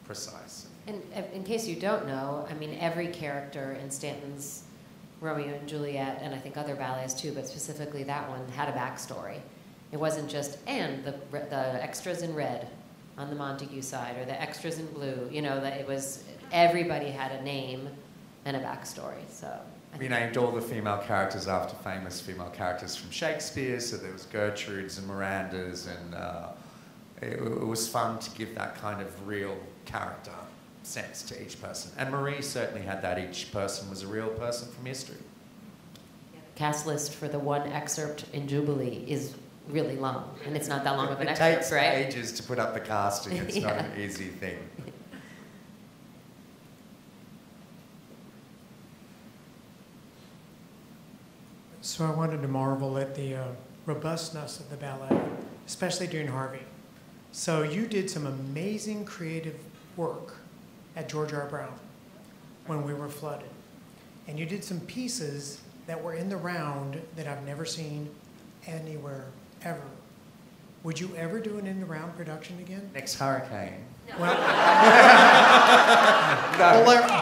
precise. And in case you don't know, I mean, every character in Stanton's Romeo and Juliet, and I think other ballets too, but specifically that one, had a backstory. It wasn't just, and the extras in red on the Montague side, or the extras in blue. That it was, everybody had a name and a backstory. So we named all the female characters after famous female characters from Shakespeare, so there was Gertrudes and Mirandas, and it was fun to give that kind of real character sense to each person. And Marie certainly had that. Each person was a real person from history. The cast list for the one excerpt in Jubilee is really long, and it's not that long of an It excerpt, takes right? ages to put up the casting. It's not an easy thing. So I wanted to marvel at the robustness of the ballet, especially during Harvey. So you did some amazing creative work at George R. Brown when we were flooded. And you did some pieces that were in the round that I've never seen anywhere, ever. Would you ever do an in-the-round production again? Next Hurricane. Well,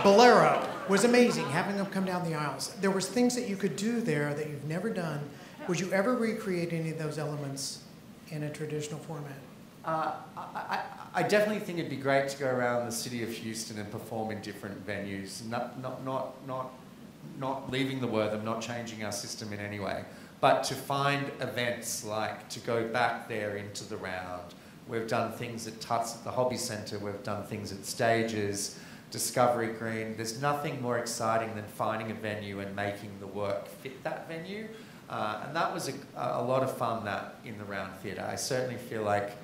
Bolero was amazing, having them come down the aisles. There was things that you could do there that you've never done. Would you ever recreate any of those elements in a traditional format? I definitely think it'd be great to go around the city of Houston and perform in different venues. Not leaving the Wortham, not changing our system in any way, but to find events like to go back there into the round. We've done things at Tuts at the Hobby Centre. We've done things at Stages, Discovery Green. There's nothing more exciting than finding a venue and making the work fit that venue. And that was a lot of fun that in the Round Theatre. I certainly feel like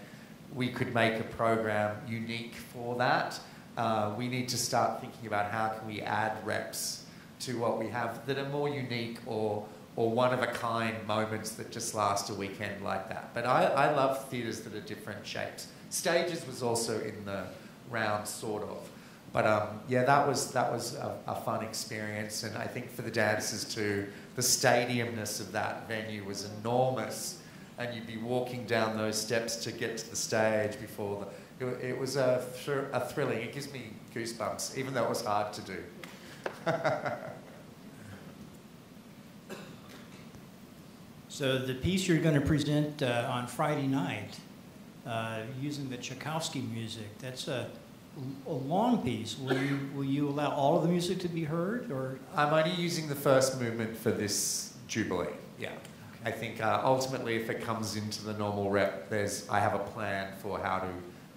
we could make a program unique for that. We need to start thinking about how can we add reps to what we have that are more unique or one-of-a-kind moments that just last a weekend like that. But I love theatres that are different shapes. Stages was also in the round, sort of. But yeah, that was a fun experience, and I think for the dancers too, the stadiumness of that venue was enormous, and you'd be walking down those steps to get to the stage before it was a thrilling. It gives me goosebumps, even though it was hard to do. So the piece you're going to present on Friday night, using the Tchaikovsky music, that's a long piece. Will you allow all of the music to be heard, or? I'm only using the first movement for this Jubilee. Yeah, okay. I think ultimately, if it comes into the normal rep, I have a plan for how to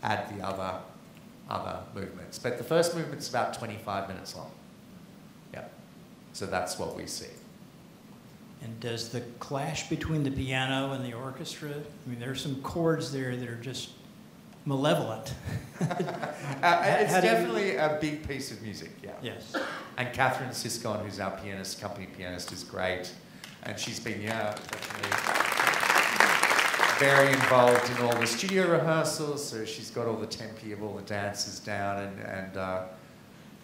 add the other movements. But the first movement's about 25 minutes long. Yeah, so that's what we see. And does the clash between the piano and the orchestra? I mean, there are some chords there that are just malevolent. It's definitely a big piece of music, yeah. Yes. And Catherine Siscon, who's our pianist, company pianist, is great. And she's been, definitely very involved in all the studio rehearsals, so she's got all the tempi of all the dancers down, and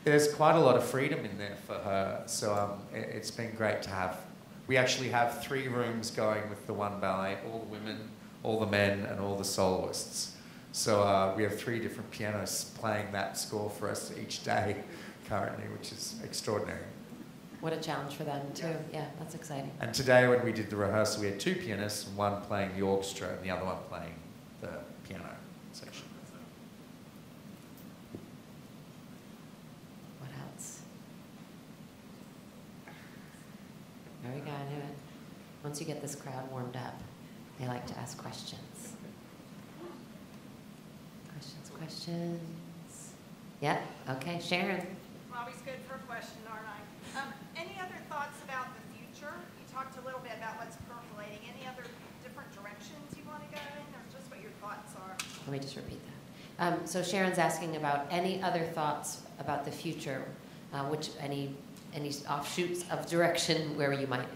there's quite a lot of freedom in there for her. So it's been great to have. We actually have 3 rooms going with the one ballet, all the women, all the men, and all the soloists. So we have 3 different pianists playing that score for us each day currently, which is extraordinary. What a challenge for them too. Yeah, that's exciting. And today when we did the rehearsal, we had 2 pianists, one playing the orchestra and the other one playing the piano section. What else? There we go, I knew it. Once you get this crowd warmed up, they like to ask questions. Questions? Yeah, okay, Sharon. I'm always good for a question, aren't I? Any other thoughts about the future? You talked a little bit about what's percolating. Any other different directions you want to go in, or just what your thoughts are? Let me just repeat that. So Sharon's asking about any other thoughts about the future, any offshoots of direction where you might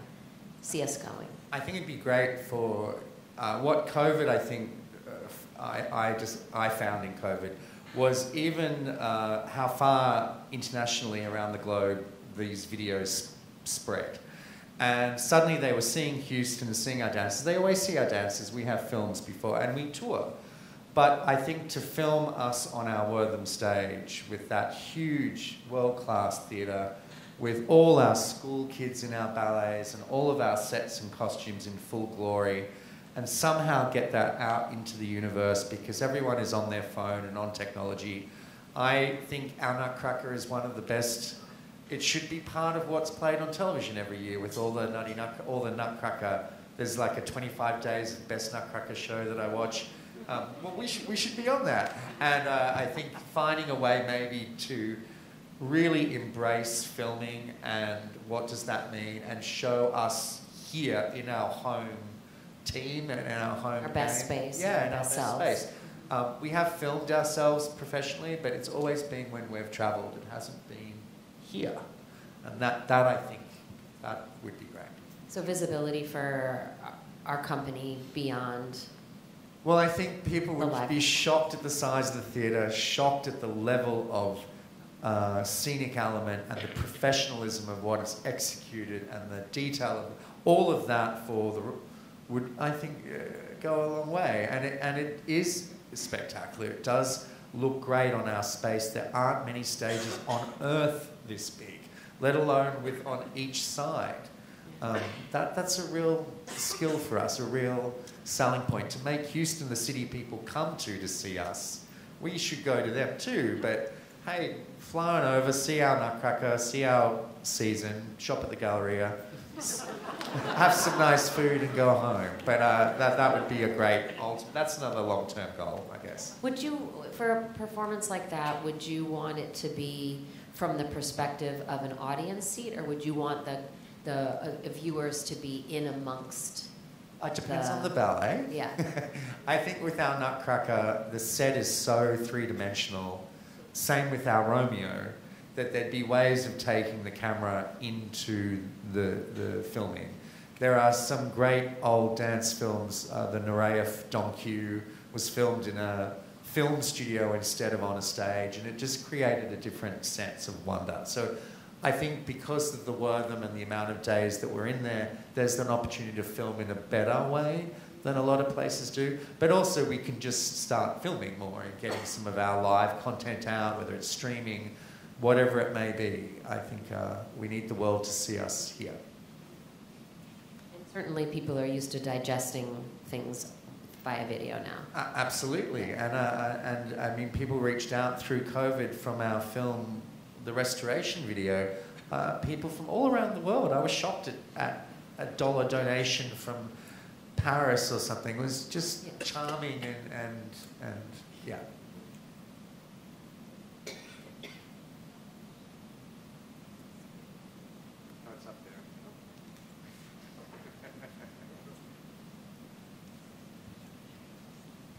see us going. I think it'd be great for what COVID, I think, I found in COVID was even how far internationally around the globe these videos spread. And suddenly they were seeing Houston and seeing our dancers. They always see our dancers. We have films before and we tour. But I think to film us on our Wortham stage with that huge world-class theatre, with all our school kids in our ballets and all of our sets and costumes in full glory, and somehow get that out into the universe because everyone is on their phone and on technology. I think our Nutcracker is one of the best. It should be part of what's played on television every year with all the Nutcracker. There's like a 25 days of best Nutcracker show that I watch. Well, we should be on that. And I think finding a way maybe to really embrace filming and what does that mean, and show us here in our home team and in our home Our best game. space. Yeah, in our ourselves. best space. We have filmed ourselves professionally, but it's always been when we've travelled. It hasn't been here. And that I think, that would be great. So visibility for our company beyond. Well, I think people would live. be shocked at the size of the theatre, shocked at the level of scenic element and the professionalism of what is executed and the detail of all of that would, I think, go a long way. And it is spectacular. It does look great on our space. There aren't many stages on earth this big, let alone on each side. That's a real skill for us, a real selling point. To make Houston the city people come to see us, we should go to them too, but hey, fly on over, see our Nutcracker, see our season, shop at the Galleria, have some nice food and go home. But that would be a great ultimate. That's another long-term goal, I guess. Would you, for a performance like that, would you want it to be from the perspective of an audience seat, or would you want the viewers to be in amongst? It depends on the ballet. Yeah. I think with our Nutcracker, the set is so three-dimensional. Same with our Romeo, that there'd be ways of taking the camera into the filming. There are some great old dance films. The nonnarrative Don Q was filmed in a film studio instead of on a stage, and it just created a different sense of wonder. So I think because of the Wortham and the amount of days that we're in there, there's an opportunity to film in a better way than a lot of places do. But also we can just start filming more and getting some of our live content out, whether it's streaming, whatever it may be. I think we need the world to see us here. And certainly people are used to digesting things via video now. Absolutely. And I mean, people reached out through COVID from our film, the restoration video, people from all around the world. I was shocked at a $1 donation from Paris or something. It was just charming and yeah. Oh, it's up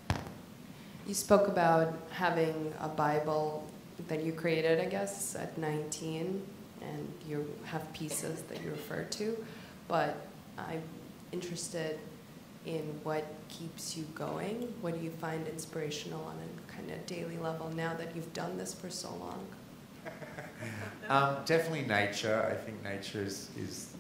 there. You spoke about having a Bible that you created, I guess, at 19, and you have pieces that you refer to, but I'm interested in what keeps you going. What do you find inspirational on a kind of daily level now that you've done this for so long? Definitely nature. I think nature is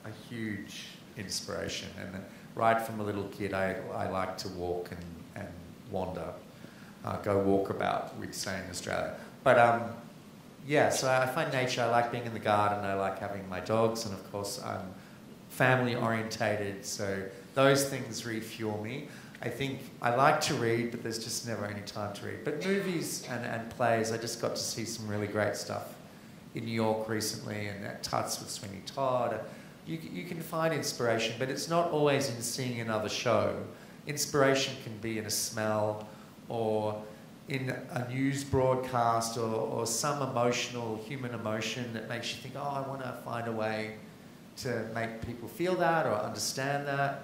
a huge inspiration. And right from a little kid, I like to walk and wander, go walkabout, we'd say in Australia. But yeah, so I find nature, I like being in the garden, I like having my dogs, and of course I'm family orientated, so those things refuel me. I think I like to read, but there's just never any time to read. But movies and plays, I just got to see some really great stuff in New York recently, and at Tuts with Sweeney Todd. You can find inspiration, but it's not always in seeing another show. Inspiration can be in a smell, or in a news broadcast, or some emotional, human emotion that makes you think, oh, I want to find a way to make people feel that or understand that.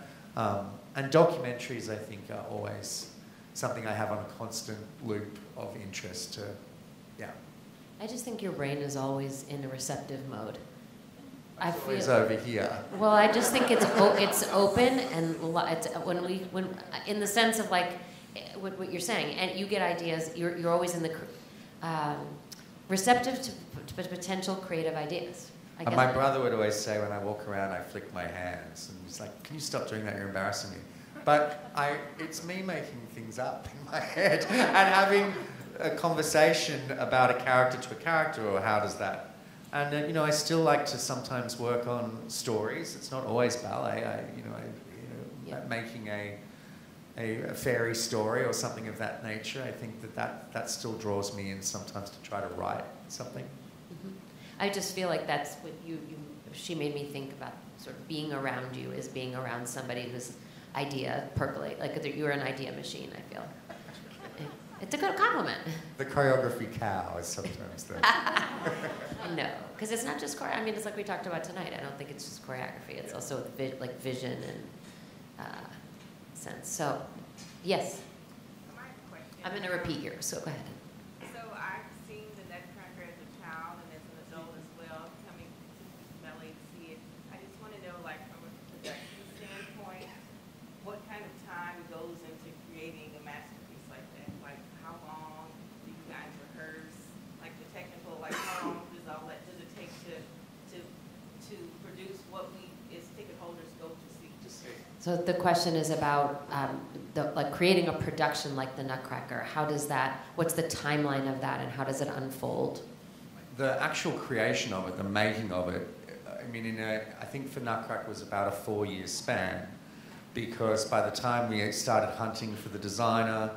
And documentaries, I think, are always something I have on a constant loop of interest to, yeah. I just think your brain is always in a receptive mode. It's always over here. Well, I just think it's open, and it's when in the sense of like what you're saying, and you get ideas. You're always in the receptive to potential creative ideas. I guess. My brother would always say when I walk around, I flick my hands, and he's like, "Can you stop doing that? You're embarrassing me." But it's me making things up in my head and having a conversation about a character to a character, or how does that. And you know, I still like to sometimes work on stories. It's not always ballet. Making a fairy story or something of that nature. I think that still draws me in sometimes to try to write something. Mm-hmm. I just feel like that's what she made me think about. Sort of being around you is being around somebody who's idea percolate, like that you're an idea machine, I feel. It's a good compliment. The choreography cow is sometimes the... No, because it's not just choreo. I mean, it's like we talked about tonight. I don't think it's just choreography. It's also like vision and sense. So, yes. I'm going to repeat here, so go ahead. So I've seen the Nutcracker as a child and as an adult as well, coming to ballet to see it. I just want to know, like, from a production standpoint, what kind of time goes into creating a masterpiece like that? Like, how long do you guys rehearse? Like the technical, like, how long does it take to produce what we as ticket holders go to see? So the question is about like creating a production like the Nutcracker. How does that, what's the timeline of that and how does it unfold? The actual creation of it, the making of it, I mean, I think for Nutcracker was about a 4-year span, because by the time we started hunting for the designer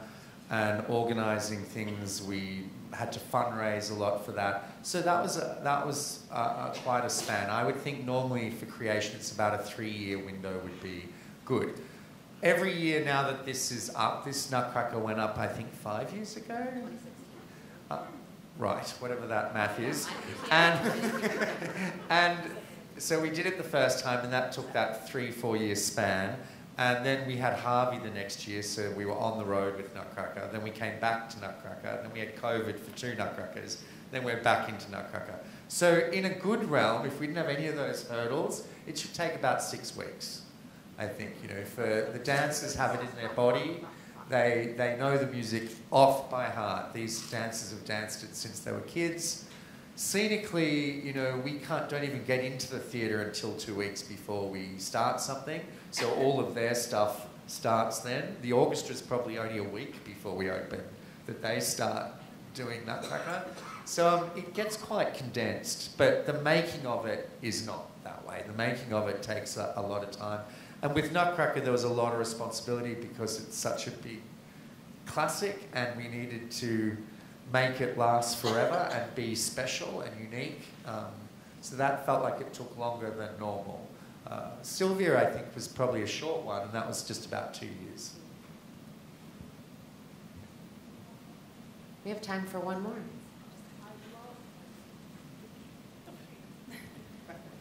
and organizing things, we had to fundraise a lot for that. So that was quite a span. I would think normally for creation it's about a 3-year window would be good. Every year now that this is up, this Nutcracker went up I think 5 years ago? Right, whatever that math is. And so we did it the first time and that took that 3-4 year span. And then we had Harvey the next year, so we were on the road with Nutcracker. Then we came back to Nutcracker. Then we had COVID for 2 Nutcrackers. Then we're back into Nutcracker. So in a good realm, if we didn't have any of those hurdles, it should take about 6 weeks, I think. You know, for the dancers have it in their body. They know the music off by heart. These dancers have danced it since they were kids. Scenically, you know, we don't even get into the theatre until 2 weeks before we start something. So all of their stuff starts then. The orchestra's probably only a week before we open that they start doing Nutcracker. So it gets quite condensed, but the making of it is not that way. The making of it takes a lot of time. And with Nutcracker, there was a lot of responsibility because it's such a big classic and we needed to make it last forever and be special and unique. So that felt like it took longer than normal. Sylvia, I think, was probably a short one, and that was just about 2 years. We have time for one more.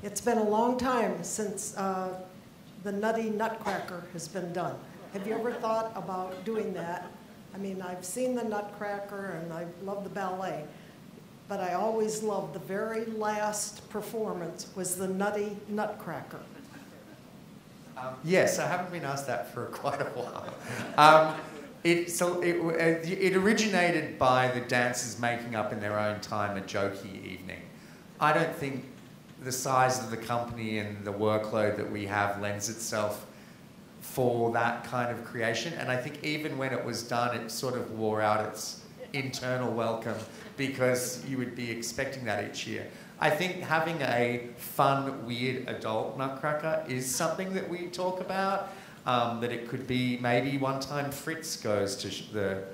It's been a long time since the Nutty Nutcracker has been done. Have you ever thought about doing that? I mean, I've seen the Nutcracker and I love the ballet, but I always loved the very last performance was the Nutty Nutcracker. Yes, I haven't been asked that for quite a while. It originated by the dancers making up in their own time a jokey evening. I don't think the size of the company and the workload that we have lends itself for that kind of creation. And I think even when it was done, it sort of wore out its internal welcome because you would be expecting that each year. I think having a fun, weird adult Nutcracker is something that we talk about, that it could be maybe one time Fritz goes to the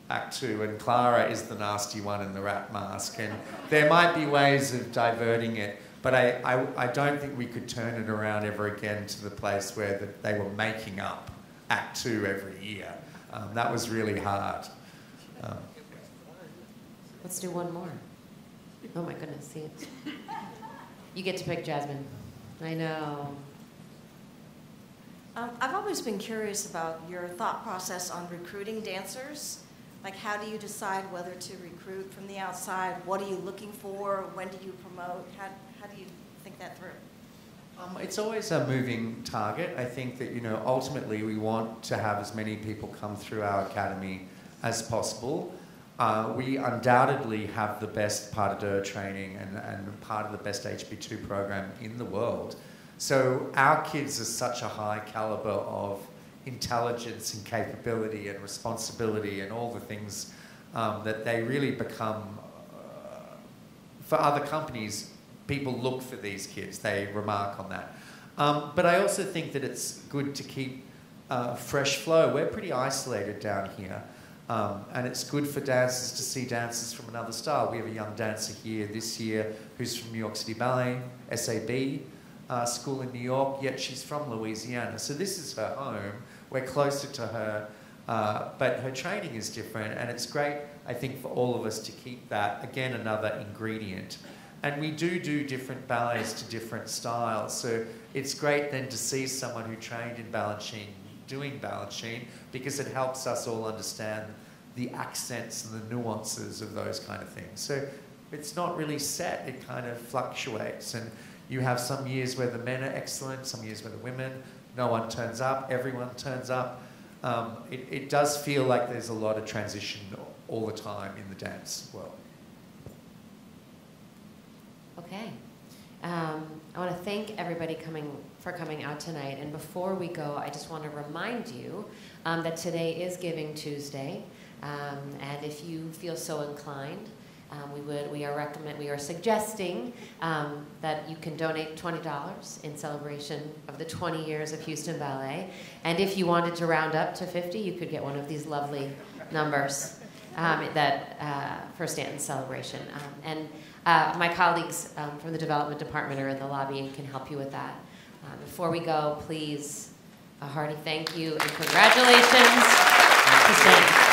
Act 2 and Clara is the nasty one in the rat mask. And there might be ways of diverting it, but I don't think we could turn it around ever again to the place where they were making up Act 2 every year. That was really hard. Let's do one more. Oh my goodness, see it. You get to pick, Jasmine. I know. I've always been curious about your thought process on recruiting dancers. Like, how do you decide whether to recruit from the outside? What are you looking for? When do you promote? How do you think that through? It's always a moving target. I think that, you know, ultimately we want to have as many people come through our academy as possible. We undoubtedly have the best pas de deux training and part of the best HB2 program in the world. So our kids are such a high caliber of intelligence and capability and responsibility and all the things that they really become, for other companies, people look for these kids. They remark on that. But I also think that it's good to keep fresh flow. We're pretty isolated down here. And it's good for dancers to see dancers from another style. We have a young dancer here this year who's from New York City Ballet, SAB school in New York, yet she's from Louisiana. So this is her home. we're closer to her, but her training is different, and it's great, I think, for all of us to keep that, again, another ingredient. And we do different ballets to different styles, so it's great then to see someone who trained in Balanchine doing Balanchine, because it helps us all understand the accents and the nuances of those kind of things. So it's not really set, it kind of fluctuates, and you have some years where the men are excellent, some years where the women, no one turns up, everyone turns up. It does feel like there's a lot of transition all the time in the dance world. Okay. I want to thank everybody for coming out tonight. And before we go, I just want to remind you that today is Giving Tuesday. And if you feel so inclined, we are suggesting that you can donate $20 in celebration of the 20 years of Houston Ballet. And if you wanted to round up to 50, you could get one of these lovely numbers for Stanton's celebration. My colleagues from the development department are in the lobby and can help you with that. Before we go, please, a hearty thank you and congratulations to Stanton.